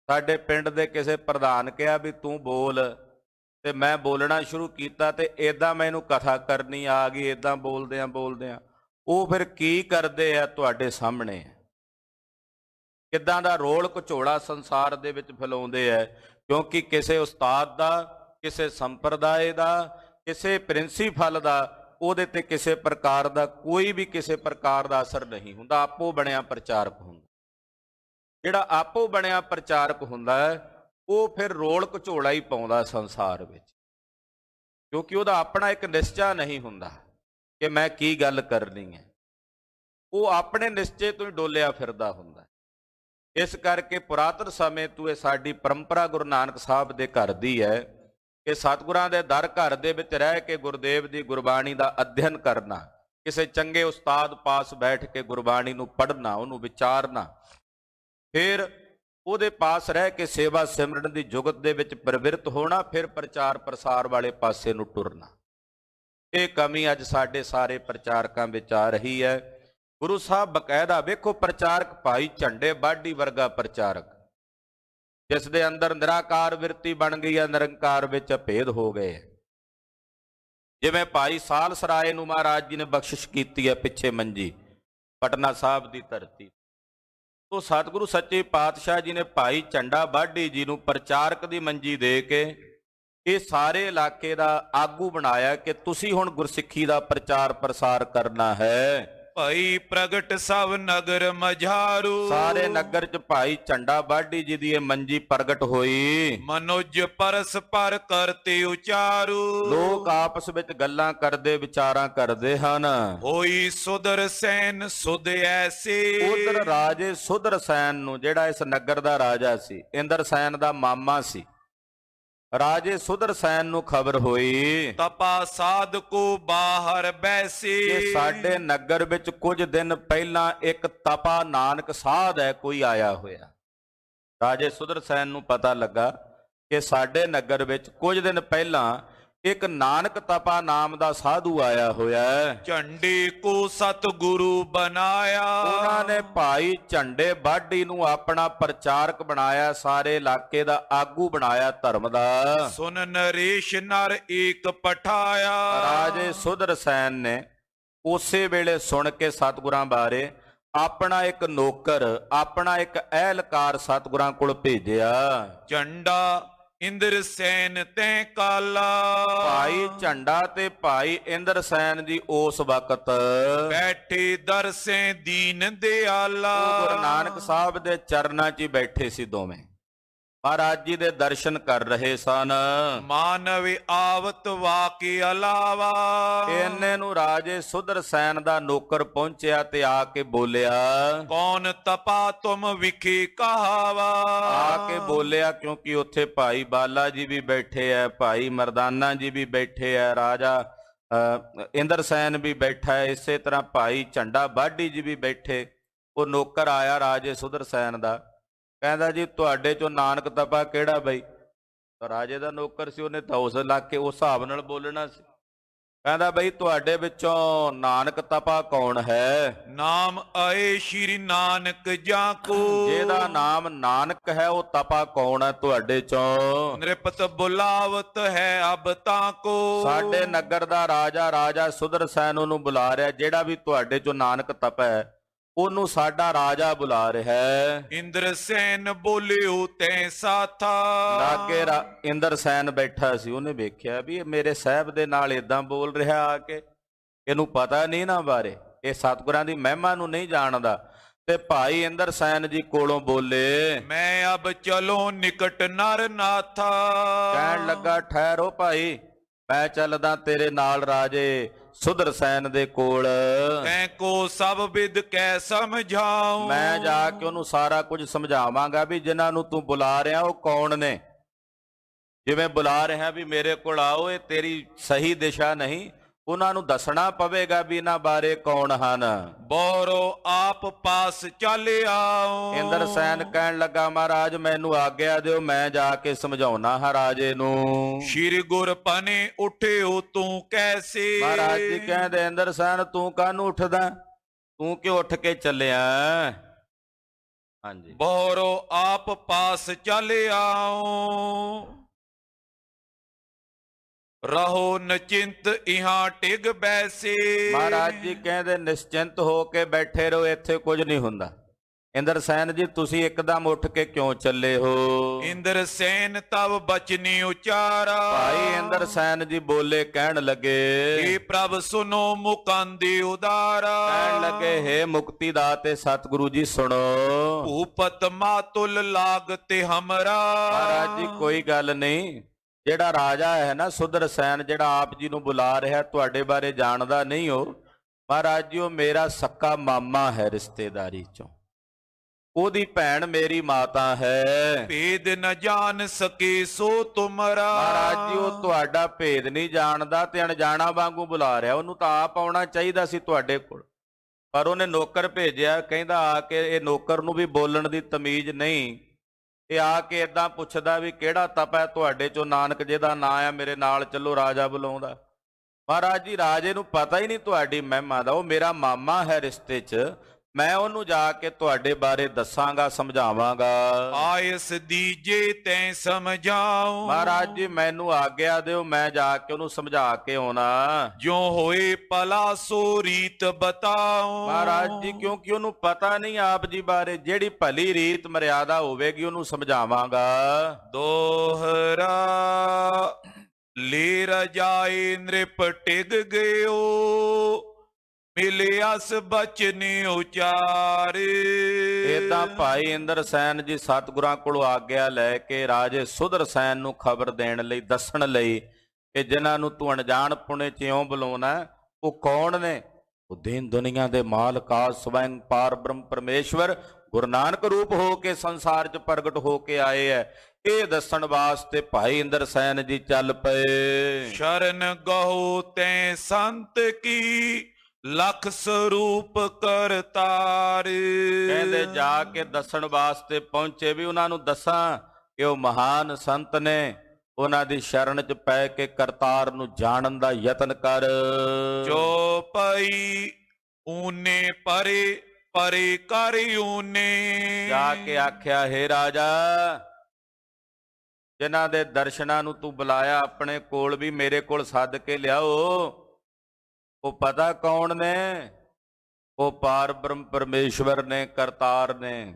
ਸਾਡੇ ਪਿੰਡ ਦੇ ਕਿਸੇ ਪ੍ਰਧਾਨ ਕਿਹਾ ਵੀ ਤੂੰ ਬੋਲ, ਤੇ ਮੈਂ ਬੋਲਣਾ ਸ਼ੁਰੂ ਕੀਤਾ ਤੇ ਇਦਾਂ ਮੈਨੂੰ ਕਥਾ ਕਰਨੀ ਆ ਗਈ। ਇਦਾਂ ਬੋਲਦਿਆਂ ਬੋਲਦਿਆਂ ਉਹ ਫਿਰ ਕੀ ਕਰਦੇ ਆ ਤੁਹਾਡੇ ਸਾਹਮਣੇ, ਕਿੱਦਾਂ ਦਾ ਰੋਲ ਘਚੋਲਾ ਸੰਸਾਰ ਦੇ ਵਿੱਚ ਫੈਲਾਉਂਦੇ ਆ। ਕਿਉਂਕਿ ਕਿਸੇ ਉਸਤਾਦ ਦਾ, ਕਿਸੇ ਸੰਪਰਦਾਇ ਦਾ, ਕਿਸੇ ਪ੍ਰਿੰਸੀਪਲ ਦਾ ਉਹਦੇ ਤੇ ਕਿਸੇ ਪ੍ਰਕਾਰ ਦਾ ਕੋਈ ਵੀ ਕਿਸੇ ਪ੍ਰਕਾਰ ਦਾ ਅਸਰ ਨਹੀਂ ਹੁੰਦਾ। ਆਪੋ ਬਣਿਆ ਪ੍ਰਚਾਰਕ ਹੁੰਦਾ। ਜਿਹੜਾ ਆਪੋ ਬਣਿਆ ਪ੍ਰਚਾਰਕ ਹੁੰਦਾ ਹੈ, ਉਹ ਫਿਰ ਰੋਲ ਘਚੋਲਾ ਹੀ ਪਾਉਂਦਾ ਸੰਸਾਰ ਵਿੱਚ, ਕਿਉਂਕਿ ਉਹਦਾ ਆਪਣਾ ਇੱਕ ਨਿਸ਼ਚਾ ਨਹੀਂ ਹੁੰਦਾ ਕਿ ਮੈਂ ਕੀ ਗੱਲ ਕਰਨੀ ਹੈ। ਉਹ ਆਪਣੇ ਨਿਸ਼ਚੇ ਤੋਂ ਹੀ ਡੋਲਿਆ ਫਿਰਦਾ ਹੁੰਦਾ। ਇਸ ਕਰਕੇ ਪੁਰਾਤਨ ਸਮੇਂ ਤੋਂ ਇਹ ਸਾਡੀ ਪਰੰਪਰਾ ਗੁਰੂ ਨਾਨਕ ਸਾਹਿਬ ਦੇ ਘਰ ਦੀ ਹੈ ਕਿ ਸਤਿਗੁਰਾਂ ਦੇ ਦਰ ਘਰ ਦੇ ਵਿੱਚ ਰਹਿ ਕੇ ਗੁਰਦੇਵ ਦੀ ਗੁਰਬਾਣੀ ਦਾ ਅਧਿਐਨ ਕਰਨਾ, ਕਿਸੇ ਚੰਗੇ ਉਸਤਾਦ ਪਾਸ ਬੈਠ ਕੇ ਗੁਰਬਾਣੀ ਨੂੰ ਪੜ੍ਹਨਾ, ਉਹਨੂੰ ਵਿਚਾਰਨਾ, ਫਿਰ ਉਹਦੇ ਪਾਸ ਰਹਿ ਕੇ ਸੇਵਾ ਸਿਮਰਨ ਦੀ ਜੁਗਤ ਦੇ ਵਿੱਚ ਪ੍ਰਵਿਰਤ ਹੋਣਾ, ਫਿਰ ਪ੍ਰਚਾਰ ਪ੍ਰਸਾਰ ਵਾਲੇ ਪਾਸੇ ਨੂੰ ਟੁਰਨਾ। ਇਹ ਕਮੀ ਅੱਜ ਸਾਡੇ ਸਾਰੇ ਪ੍ਰਚਾਰਕਾਂ ਵਿੱਚ ਆ ਰਹੀ ਹੈ। ਗੁਰੂ ਸਾਹਿਬ ਬਕਾਇਦਾ ਵੇਖੋ, ਪ੍ਰਚਾਰਕ ਭਾਈ ਝੰਡੇ ਬਾਢੀ ਵਰਗਾ ਪ੍ਰਚਾਰਕ, ਜਿਸ ਦੇ ਅੰਦਰ ਨਿਰਾਕਾਰ ਬਿਰਤੀ ਬਣ ਗਈ ਹੈ, ਨਿਰੰਕਾਰ ਵਿੱਚ ਭੇਦ ਹੋ ਗਏ। ਜਿਵੇਂ ਭਾਈ ਸਾਲ ਸਰਾਏ ਨੂੰ ਮਹਾਰਾਜ ਜੀ ਨੇ ਬਖਸ਼ਿਸ਼ ਕੀਤੀ ਹੈ, ਪਿੱਛੇ ਮੰਜੀ ਪਟਨਾ ਸਾਹਿਬ ਦੀ ਧਰਤੀ, ਉਹ ਸਤਿਗੁਰੂ ਸੱਚੇ ਪਾਤਸ਼ਾਹ ਜੀ ਨੇ ਭਾਈ ਝੰਡਾ ਬਾਢੀ ਜੀ ਨੂੰ ਪ੍ਰਚਾਰਕ ਦੀ ਮੰਜੀ ਦੇ ਕੇ ਇਹ ਸਾਰੇ ਇਲਾਕੇ ਦਾ ਆਗੂ ਬਣਾਇਆ ਕਿ ਤੁਸੀਂ ਹੁਣ ਗੁਰਸਿੱਖੀ ਦਾ ਪ੍ਰਚਾਰ ਪ੍ਰਸਾਰ ਕਰਨਾ ਹੈ। ਭਈ ਪ੍ਰਗਟ ਸਭ ਨਗਰ ਮਝਾਰੂ, ਸਾਰੇ ਨਗਰ ਚ ਭਾਈ ਝੰਡਾ ਬਾਢੀ ਜੀ ਦੀ ਇਹ ਮੰਜੀ ਪ੍ਰਗਟ ਹੋਈ। ਮਨੁਜ ਪਰਸ ਪਰ ਕਰਤੇ ਉਚਾਰੂ, ਲੋਕ ਆਪਸ ਵਿੱਚ ਗੱਲਾਂ ਕਰਦੇ ਵਿਚਾਰਾਂ ਕਰਦੇ ਹਨ। ਹੋਈ ਸੁਦਰ ਸੈਨ ਸੁਧ ਐਸੇ, ਉਧਰ ਰਾਜੇ ਸੁਦਰ ਸੈਨ ਨੂੰ, ਜਿਹੜਾ ਇਸ ਨਗਰ ਦਾ ਰਾਜਾ ਸੀ, ਇੰਦਰ ਸੈਨ ਦਾ ਮਾਮਾ ਸੀ, ਰਾਜੇ ਸੁਦਰ ਸੈਨ ਨੂੰ ਖਬਰ ਹੋਈ ਤਪਾ ਸਾਧਕੋ ਬਾਹਰ ਬੈਸੇ, ਕਿ ਸਾਡੇ ਨਗਰ ਵਿੱਚ ਕੁਝ ਦਿਨ ਪਹਿਲਾਂ ਇੱਕ ਤਪਾ ਨਾਨਕ ਸਾਧ ਹੈ ਕੋਈ ਆਇਆ ਹੋਇਆ। ਰਾਜੇ ਸੁਦਰ ਸੈਨ ਨੂੰ ਪਤਾ ਲੱਗਾ ਕਿ ਸਾਡੇ ਨਗਰ ਵਿੱਚ ਕੁਝ ਦਿਨ ਪਹਿਲਾਂ ਇੱਕ ਨਾਨਕ ਤਪਾ ਨਾਮ ਦਾ ਸਾਧੂ ਆਇਆ ਹੋਇਆ ਹੈ। ਝੰਡੇ ਕੋ ਸਤਿਗੁਰੂ ਬਣਾਇਆ, ਉਹਨਾਂ ਨੇ ਭਾਈ ਝੰਡੇ ਬਾਢੀ ਨੂੰ ਆਪਣਾ ਪ੍ਰਚਾਰਕ ਬਣਾਇਆ, ਸਾਰੇ ਇਲਾਕੇ ਦਾ ਆਗੂ ਬਣਾਇਆ ਧਰਮ ਦਾ। ਸੁਨ ਨਰੇਸ਼ ਨਰ ਏਕ ਪਠਾਇਆ, ਰਾਜੇ ਸੁਦਰ ਸੈਨ ਨੇ ਉਸੇ ਵੇਲੇ ਸੁਣ ਕੇ ਸਤਿਗੁਰਾਂ ਬਾਰੇ ਆਪਣਾ ਇੱਕ ਨੌਕਰ, ਆਪਣਾ ਇੱਕ ਅਹਿਲਕਾਰ ਸਤਿਗੁਰਾਂ ਕੋਲ ਭੇਜਿਆ। ਝੰਡਾ ਇੰਦਰ ਸੈਨ ਤੈ ਕਾਲਾ, ਭਾਈ ਝੰਡਾ ਤੇ ਭਾਈ ਇੰਦਰ ਸੈਨ ਜੀ ਉਸ ਵਕਤ ਬੈਠੇ ਦਰਸੇ ਦੀਨ ਦਿਆਲਾ, ਉਹ ਗੁਰੂ ਨਾਨਕ ਸਾਹਿਬ ਦੇ ਚਰਨਾਂ 'ਚ ਹੀ ਬੈਠੇ ਸੀ ਦੋਵੇਂ, ਮਹਾਰਾਜ ਜੀ ਦੇ ਦਰਸ਼ਨ ਕਰ ਰਹੇ ਸਨ। ਮਾਨਵ ਆਵਤ ਵਾਕੇ ਅਲਾਵਾ, ਇੰਨੇ ਨੂੰ ਰਾਜੇ ਸੁਦਰ ਸੈਨ ਦਾ ਨੌਕਰ ਪਹੁੰਚਿਆ ਤੇ ਆ ਕੇ ਬੋਲਿਆ, ਕੌਣ ਤਪਾ ਤੁਮ ਵਿਖੇ ਕਹਾਵਾ, ਆ ਕੇ ਬੋਲਿਆ ਕਿਉਂਕਿ ਉੱਥੇ ਭਾਈ ਬਾਲਾ ਜੀ ਵੀ ਬੈਠੇ ਐ, ਭਾਈ ਮਰਦਾਨਾ ਜੀ ਵੀ ਬੈਠੇ ਐ, ਰਾਜਾ ਇੰਦਰ ਸੈਨ ਵੀ ਬੈਠਾ ਹੈ, ਇਸੇ ਤਰ੍ਹਾਂ ਭਾਈ ਝੰਡਾ ਬਾਢੀ ਜੀ ਵੀ ਬੈਠੇ। ਉਹ ਨੌਕਰ ਆਇਆ ਰਾਜੇ ਸੁਦਰ ਸੈਨ ਦਾ, ਕਹਿੰਦਾ ਜੀ ਤੁਹਾਡੇ ਚੋਂ ਨਾਨਕ ਤਪਾ ਕਿਹੜਾ ਬਈ? ਰਾਜੇ ਦਾ ਨੌਕਰ ਸੀ, ਉਹਨੇ ਤਾਂ ਉਸ ਇਲਾਕੇ ਉਸ ਹਿਸਾਬ ਨਾਲ ਬੋਲਣਾ ਸੀ। ਕਹਿੰਦਾ ਬਈ ਤੁਹਾਡੇ ਵਿੱਚੋਂ ਨਾਨਕ ਤਪਾ ਕੌਣ ਹੈ? ਨਾਮ ਆਏ ਸ਼੍ਰੀ ਨਾਨਕ ਜਾਂ ਕੋ, ਜਿਹਦਾ ਨਾਮ ਨਾਨਕ ਹੈ ਉਹ ਤਪਾ ਕੌਣ ਹੈ ਤੁਹਾਡੇ ਚੋਂ? ਨਿਰਪਤ ਬੁਲਾਵਤ ਹੈ ਅਬ ਤਾਂ ਕੋ, ਸਾਡੇ ਨਗਰ ਦਾ ਰਾਜਾ ਸੁਦਰ ਸੈਨ ਉਹਨੂੰ ਬੁਲਾ ਰਿਹਾ, ਜਿਹੜਾ ਵੀ ਤੁਹਾਡੇ ਚੋਂ ਨਾਨਕ ਤਪਾ ਹੈ ਉਹਨੂੰ ਸਾਡਾ ਰਾਜਾ ਬੁਲਾ ਰਿਹਾ ਹੈ। ਇੰਦਰ ਸੈਨ ਬੋਲਿਓ ਤੈ ਸਾਥਾ, ਲਾਗੇ ਇੰਦਰ ਸੈਨ ਬੈਠਾ ਸੀ, ਉਹਨੇ ਵੇਖਿਆ ਵੀ ਇਹ ਮੇਰੇ ਸਾਹਿਬ ਦੇ ਨਾਲ ਇਦਾਂ ਬੋਲ ਰਿਹਾ ਆ ਕੇ, ਇਹਨੂੰ ਪਤਾ ਨਹੀਂ ਨਾ ਬਾਰੇ, ਇਹ ਸਤਿਗੁਰਾਂ ਦੀ ਮਹਿਮਾ ਨੂੰ ਨਹੀਂ ਜਾਣਦਾ। ਤੇ ਭਾਈ ਇੰਦਰ ਸੈਨ ਜੀ ਕੋਲੋਂ ਬੋਲੇ, ਮੈਂ ਅਬ ਚਲੋ ਨਿਕਟ ਨਰ ਨਾਥਾ, ਕਹਿਣ ਲੱਗਾ ਠਹਿਰੋ ਭਾਈ, ਮੈਂ ਚੱਲਦਾ ਤੇਰੇ ਨਾਲ ਰਾਜੇ ਸੁਦਰ ਸੈਨ ਦੇ ਕੋਲ, ਤੈਂ ਕੋ ਸਭ ਵਿਦ ਕੈ ਸਮਝਾਉ, ਮੈਂ ਜਾ ਕੇ ਉਹਨੂੰ ਸਾਰਾ ਕੁਝ ਸਮਝਾਵਾਂਗਾ ਵੀ ਜਿਨ੍ਹਾਂ ਨੂੰ ਤੂੰ ਬੁਲਾ ਰਿਹਾ ਉਹ ਕੌਣ ਨੇ। ਜਿਵੇਂ ਬੁਲਾ ਰਿਹਾ ਵੀ ਮੇਰੇ ਕੋਲ ਆਓ, ਇਹ ਤੇਰੀ ਸਹੀ ਦਿਸ਼ਾ ਨਹੀਂ, ਉਹਨਾਂ ਨੂੰ ਦੱਸਣਾ ਪਵੇਗਾ ਵੀ ਇਹਨਾਂ ਬਾਰੇ ਕੌਣ ਹਨ। ਬੋਰੋ ਆਪ ਪਾਸ ਚੱਲ ਆਓ, ਇੰਦਰ ਸੈਨ ਕਹਿਣ ਲੱਗਾ ਮਹਾਰਾਜ ਮੈਨੂੰ ਆਗਿਆ ਦਿਓ, ਮੈਂ ਜਾ ਕੇ ਸਮਝਾਉਣਾ ਹਾਂ ਰਾਜੇ ਨੂੰ। ਸ਼੍ਰੀ ਗੁਰ ਪਨੇ ਉਠਿਓ ਤੂੰ ਕੈਸੇ, ਮਹਾਰਾਜ ਜੀ ਕਹਿੰਦੇ ਇੰਦਰ ਸੈਨ ਤੂੰ ਕਾਹਨੂੰ ਉੱਠਦਾ, ਤੂੰ ਕਿਉਂ ਉੱਠ ਕੇ ਚੱਲਿਆ? ਹਾਂਜੀ, ਬੋਰੋ ਆਪ ਪਾਸ ਚੱਲ ਆਓ, ਰਹੋ ਨਚਿੰਤ ਇਹਾਂ ਟਿਗ ਬੈਸੇ, ਮਹਾਰਾਜ ਜੀ ਕਹਿੰਦੇ ਨਿਸ਼ਚਿੰਤ ਹੋ ਕੇ ਬੈਠੇ ਰਹੋ, ਇੱਥੇ ਕੁਝ ਨਹੀਂ ਹੁੰਦਾ। ਇੰਦਰ ਸੈਨ ਜੀ ਤੁਸੀਂ ਇੱਕਦਮ ਉੱਠ ਕੇ ਕਿਉਂ ਚੱਲੇ ਹੋ? ਇੰਦਰ ਸੈਨ ਤਬ ਬਚਨੀ ਉਚਾਰਾ, ਭਾਈ ਇੰਦਰ ਸੈਨ ਜੀ ਬੋਲੇ, ਕਹਿਣ ਲੱਗੇ, ਏ ਪ੍ਰਭ ਸੁਨੋ ਮੁਕੰਦੇ ਉਦਾਰਾ, ਕਹਿਣ ਲੱਗੇ ਹੇ ਮੁਕਤੀ ਦਾਤੇ ਸਤਿਗੁਰੂ ਜੀ ਸੁਣੋ। ਭੂਪਤ ਮਾਤੁਲ ਲਾਗਤੇ ਹਮਰਾ, ਮਹਾਰਾਜ ਜੀ ਕੋਈ ਗੱਲ ਨਹੀਂ, ਜਿਹੜਾ ਰਾਜਾ ਹੈ ਨਾ ਸੁਦਰ ਸੈਨ, ਜਿਹੜਾ ਆਪ ਜੀ ਨੂੰ ਬੁਲਾ ਰਿਹਾ, ਤੁਹਾਡੇ ਬਾਰੇ ਜਾਣਦਾ ਨਹੀਂ ਹੋ ਮਹਾਰਾਜ ਜੀ, ਉਹ ਮੇਰਾ ਸੱਕਾ ਮਾਮਾ ਹੈ ਰਿਸ਼ਤੇਦਾਰੀ ਚੋਂ, ਉਹਦੀ ਭੈਣ ਮੇਰੀ ਮਾਤਾ ਹੈ। ਭੇਦ ਨ ਜਾਣ ਸਕੇ ਸੋ ਤੁਮਰਾ, ਮਹਾਰਾਜ ਜੀ ਉਹ ਤੁਹਾਡਾ ਭੇਦ ਨਹੀਂ ਜਾਣਦਾ ਤੇ ਅਣਜਾਣਾ ਵਾਂਗੂ ਬੁਲਾ ਰਿਹਾ, ਉਹਨੂੰ ਤਾਂ ਆਪ ਆਉਣਾ ਚਾਹੀਦਾ ਸੀ ਤੁਹਾਡੇ ਕੋਲ, ਪਰ ਉਹਨੇ ਨੌਕਰ ਭੇਜਿਆ, ਕਹਿੰਦਾ ਆ ਕੇ, ਇਹ ਨੌਕਰ ਨੂੰ ਵੀ ਬੋਲਣ ਦੀ ਤਮੀਜ਼ ਨਹੀਂ, ਇਹ ਆ ਕੇ ਏਦਾਂ ਪੁੱਛਦਾ ਵੀ ਕਿਹੜਾ ਤਪ ਹੈ ਤੁਹਾਡੇ ਚੋਂ ਨਾਨਕ ਜਿਹਦਾ ਨਾਂ ਆ, ਮੇਰੇ ਨਾਲ ਚੱਲੋ, ਰਾਜਾ ਬੁਲਾਉਂਦਾ। ਮਹਾਰਾਜ ਜੀ ਰਾਜੇ ਨੂੰ ਪਤਾ ਹੀ ਨਹੀਂ ਤੁਹਾਡੀ ਮਹਿਮਾ ਦਾ, ਉਹ ਮੇਰਾ ਮਾਮਾ ਹੈ ਰਿਸ਼ਤੇ 'ਚ, ਮੈਂ ਉਹਨੂੰ ਜਾ ਕੇ ਤੁਹਾਡੇ ਬਾਰੇ ਦੱਸਾਂਗਾ, ਸਮਝਾਵਾਂਗਾ। ਆਇਸ ਦੀਜੇ ਤੈਂ ਸਮਝਾਉ। ਮਹਾਰਾਜ ਜੀ ਮੈਨੂੰ ਆਗਿਆ ਦਿਓ, ਮੈਂ ਜਾ ਕੇ ਉਹਨੂੰ ਸਮਝਾ ਕੇ ਆਉਣਾ। ਜੋ ਹੋਏ ਭਲਾ ਸੋ ਰੀਤ ਬਤਾਉ। ਮਹਾਰਾਜ ਜੀ ਕਿਉਂਕਿ ਉਹਨੂੰ ਪਤਾ ਨਹੀਂ ਆਪ ਜੀ ਬਾਰੇ, ਜਿਹੜੀ ਭਲੀ ਰੀਤ ਮਰਿਆਦਾ ਹੋਵੇਗੀ ਉਹਨੂੰ ਸਮਝਾਵਾਂਗਾ। ਦੋਹਰਾ ਲੇ ਰਜਾਏ ਨ੍ਰਿਪ ਟਿਗ ਗਇਓ, ਮਿਲਿਆਸ ਬਚਨ ਉਚਾਰ। ਏਦਾਂ ਭਾਈ ਇੰਦਰਸੈਨ ਜੀ ਸਤਿਗੁਰਾਂ ਕੋਲੋਂ ਆਗਿਆ ਲੈ ਕੇ ਰਾਜੇ ਸੁਦਰਸੈਨ ਨੂੰ ਖਬਰ ਦੇਣ ਲਈ, ਦੱਸਣ ਲਈ ਕਿ ਜਿਨ੍ਹਾਂ ਨੂੰ ਤੂੰ ਅਣਜਾਣ ਪੁਣੇ ਚ ਇਉਂ ਬੁਲਾਉਣਾ ਉਹ ਕੌਣ ਨੇ? ਉਹ ਦੀਨ ਦੁਨੀਆ ਦੇ ਮਾਲਕ ਸਵੈੰ ਪਾਰ ਬ੍ਰਹਮ ਪਰਮੇਸ਼ਵਰ ਗੁਰੂ ਨਾਨਕ ਰੂਪ ਹੋ ਕੇ ਸੰਸਾਰ 'ਚ ਪ੍ਰਗਟ ਹੋ ਕੇ ਆਏ ਐ। ਇਹ ਦੱਸਣ ਵਾਸਤੇ ਭਾਈ ਇੰਦਰਸੈਨ ਜੀ ਚੱਲ ਪਏ। ਸ਼ਰਨ ਗਹੋ ਤੈਂ ਸੰਤ ਕੀ, ਲਖ ਸਰੂਪ ਕਰਤਾਰ। ਕਹਿੰਦੇ ਜਾ ਕੇ ਦੱਸਣ ਵਾਸਤੇ ਪਹੁੰਚੇ ਵੀ ਉਹਨਾਂ ਨੂੰ ਦੱਸਾਂ ਕਿ ਉਹ ਮਹਾਨ ਸੰਤ ਨੇ, ਉਹਨਾਂ ਦੀ ਸ਼ਰਨ 'ਚ ਪੈ ਕੇ ਕਰਤਾਰ ਨੂੰ ਜਾਣਨ ਦਾ ਯਤਨ ਕਰ। ਜੋ ਪਈ ਊਨੇ ਪਰੇ, ਪਰੇ ਕਰ ਊਨੇ। ਜਾ ਕੇ ਆਖਿਆ, ਹੇ ਰਾਜਾ, ਜਿਨ੍ਹਾਂ ਦੇ ਦਰਸ਼ਨਾਂ ਨੂੰ ਤੂੰ ਬੁਲਾਇਆ ਆਪਣੇ ਕੋਲ ਵੀ ਮੇਰੇ ਕੋਲ ਸੱਦ ਕੇ ਲਿਆਓ। ਉਹ ਪਤਾ ਕੌਣ ਨੇ? ਉਹ ਪਾਰ ਬ੍ਰਹਮ ਪਰਮੇਸ਼ਵਰ ਨੇ, ਕਰਤਾਰ ਨੇ।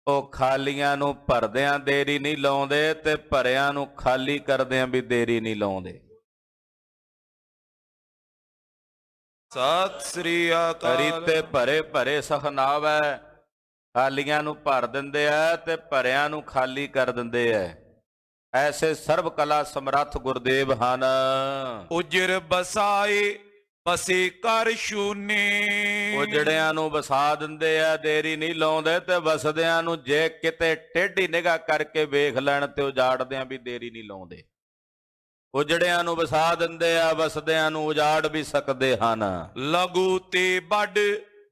ਉਹ ਖਾਲੀਆਂ ਨੂੰ ਭਰਦਿਆਂ ਦੇਰੀ ਨਹੀਂ ਲਾਉਂਦੇ ਤੇ ਭਰਿਆਂ ਨੂੰ ਖਾਲੀ ਕਰਦਿਆਂ ਵੀ ਦੇਰੀ ਨਹੀਂ ਲਾਉਂਦੇ। ਸਤਿ ਸ੍ਰੀ ਅਕਾਲ। ਰੀਤੇ ਭਰੇ ਭਰੇ ਸਖਨਾਵੈ, ਖਾਲੀਆਂ ਨੂੰ ਭਰ ਦਿੰਦੇ ਆ ਤੇ ਭਰਿਆਂ ਨੂੰ ਖਾਲੀ ਕਰ ਦਿੰਦੇ ਆ। ਐਸੇ ਸਰਬ ਕਲਾ ਸਮਰੱਥ ਗੁਰਦੇਵ ਹਨ। ਉਜਰ ਬਸਾਏ ਬਸੇ ਕਰ ਸ਼ੂਨੇ। ਉਜੜਿਆਂ ਨੂੰ ਵਸਾ ਦਿੰਦੇ ਆ, ਦੇਰੀ ਨਹੀਂ ਲਾਉਂਦੇ, ਤੇ ਵਸਦਿਆਂ ਨੂੰ ਜੇ ਕਿਤੇ ਟੇਢੀ ਨਿਗਾਹ ਕਰਕੇ ਵੇਖ ਲੈਣ ਤੇ ਉਜਾੜਦਿਆਂ ਵੀ ਦੇਰੀ ਨਹੀਂ ਲਾਉਂਦੇ। ਉਜੜਿਆਂ ਨੂੰ ਵਸਾ ਦਿੰਦੇ ਆ, ਵਸਦਿਆਂ ਨੂੰ ਉਜਾੜ ਵੀ ਸਕਦੇ ਹਨ। ਲਘੂ ਤੇ ਵੱਡ,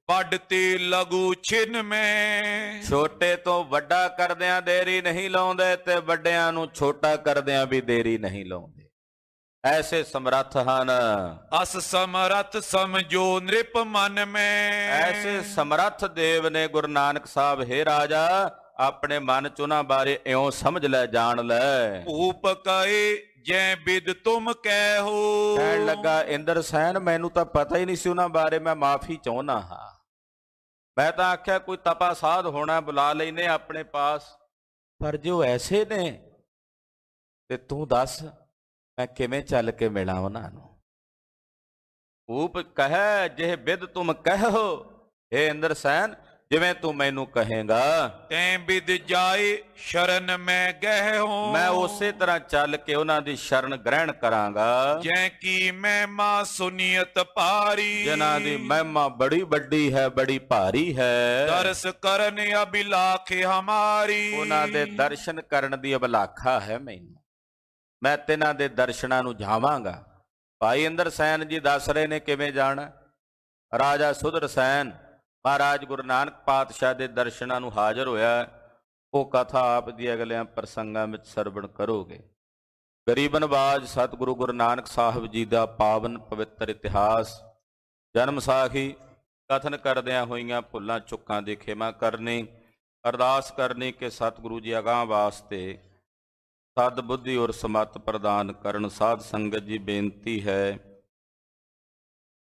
ਵੱਡ ਤੇ ਲਘੂ ਛਿਨ ਮੈਂ। ਛੋਟੇ ਤੋਂ ਵੱਡਾ ਕਰਦਿਆਂ ਦੇਰੀ ਨਹੀਂ ਲਾਉਂਦੇ ਤੇ ਵੱਡਿਆਂ ਨੂੰ ਛੋਟਾ ਕਰਦਿਆਂ ਵੀ ਦੇਰੀ ਨਹੀਂ ਲਾਉਂਦੇ। ਐਸੇ ਸਮਰੱਥ ਹਨ। ਅਸ ਸਮਰੱਥ ਸਮਝੋ ਨ੍ਰਿਪ ਮਨ ਮੈਂ। ਐਸੇ ਸਮਰੱਥ ਦੇਵ ਨੇ ਗੁਰੂ ਨਾਨਕ ਸਾਹਿਬ। ਹੇ ਰਾਜਾ, ਆਪਣੇ ਮਨ ਚ ਉਹਨਾਂ ਬਾਰੇ ਇਉਂ ਸਮਝ ਲੈ, ਜਾਣ ਲੈ। ਭੂਪ ਕਹੇ ਜੈ ਬਿਦ ਤੁਮ ਕਹਿ ਹੋ। ਕਹਿਣ ਲੱਗਾ, ਇੰਦਰਸੈਨ ਮੈਨੂੰ ਤਾਂ ਪਤਾ ਹੀ ਨਹੀਂ ਸੀ ਉਹਨਾਂ ਬਾਰੇ, ਮੈਂ ਮਾਫੀ ਚਾਹੁੰਦਾ ਹਾਂ। ਮੈਂ ਤਾਂ ਆਖਿਆ ਕੋਈ ਤਪਾ ਸਾਧ ਹੋਣਾ, ਬੁਲਾ ਲੈਨੇ ਆਪਣੇ ਪਾਸ, ਪਰ ਜੋ ਐਸੇ ਨੇ ਤੇ ਤੂੰ ਦੱਸ ਮੈਂ ਕਿਵੇਂ ਚੱਲ ਕੇ ਮਿਲਾਂ ਉਹਨਾਂ ਨੂੰ। ਭੂਪ ਕਹੈ ਜਿਹ ਬਿਦ ਤੁਮ ਕਹਿਓ। ਹੇ ਇੰਦਰਸੈਨ, ਜਿਵੇਂ ਤੂੰ ਮੈਨੂੰ ਕਹੇਗਾ। ਤੈਂ ਬਿਦ ਜਾਏ ਸ਼ਰਨ ਮੈਂ ਗਹਿ ਹੋ। ਮੈਂ ਉਸੇ ਤਰ੍ਹਾਂ ਚੱਲ ਕੇ ਉਹਨਾਂ ਦੀ ਸ਼ਰਨ ਗ੍ਰਹਿਣ ਕਰਾਂਗਾ। ਜੈ ਕੀ ਮਹਿਮਾ ਸੁਨੀਅਤ ਭਾਰੀ। ਜਿਨ੍ਹਾਂ ਦੀ ਮਹਿਮਾ ਬੜੀ ਵੱਡੀ ਹੈ, ਬੜੀ ਭਾਰੀ ਹੈ। ਦਰਸ ਕਰਨ ਅਭਿਲਾਖ ਹਮਾਰੀ। ਉਹਨਾਂ ਦੇ ਦਰਸ਼ਨ ਕਰਨ ਦੀ ਅਭਿਲਾਖਾ ਹੈ ਮੈਨੂੰ। ਮੈਂ ਤਿਨਾਂ ਦੇ ਦਰਸ਼ਨਾਂ ਨੂੰ ਜਾਵਾਂਗਾ। ਭਾਈ ਇੰਦਰਸੈਨ ਜੀ ਦੱਸ ਰਹੇ ਨੇ ਕਿਵੇਂ ਜਾਣਾ। ਰਾਜਾ ਸੁਦਰਸੈਨ ਮਹਾਰਾਜ ਗੁਰੂ ਨਾਨਕ ਪਾਤਸ਼ਾਹ ਦੇ ਦਰਸ਼ਨਾਂ ਨੂੰ ਹਾਜ਼ਰ ਹੋਇਆ। ਉਹ ਕਥਾ ਆਪ ਦੀ ਅਗਲਿਆਂ ਪ੍ਰਸੰਗਾਂ ਵਿੱਚ ਸਰਵਣ ਕਰੋਗੇ। ਗਰੀਬ ਨਵਾਜ ਸਤਿਗੁਰੂ ਗੁਰੂ ਨਾਨਕ ਸਾਹਿਬ ਜੀ ਦਾ ਪਾਵਨ ਪਵਿੱਤਰ ਇਤਿਹਾਸ, ਜਨਮ ਸਾਖੀ ਕਥਨ ਕਰਦਿਆਂ ਹੋਈਆਂ ਭੁੱਲਾਂ ਚੁੱਕਾਂ ਦੀ ਖਿਮਾ ਕਰਨੀ, ਅਰਦਾਸ ਕਰਨੀ ਕਿ ਸਤਿਗੁਰੂ ਜੀ ਅਗਾਂਹ ਵਾਸਤੇ ਸਦ ਬੁੱਧੀ ਔਰ ਸਮਤ ਪ੍ਰਦਾਨ ਕਰਨ। ਸਾਧ ਸੰਗਤ ਜੀ ਬੇਨਤੀ ਹੈ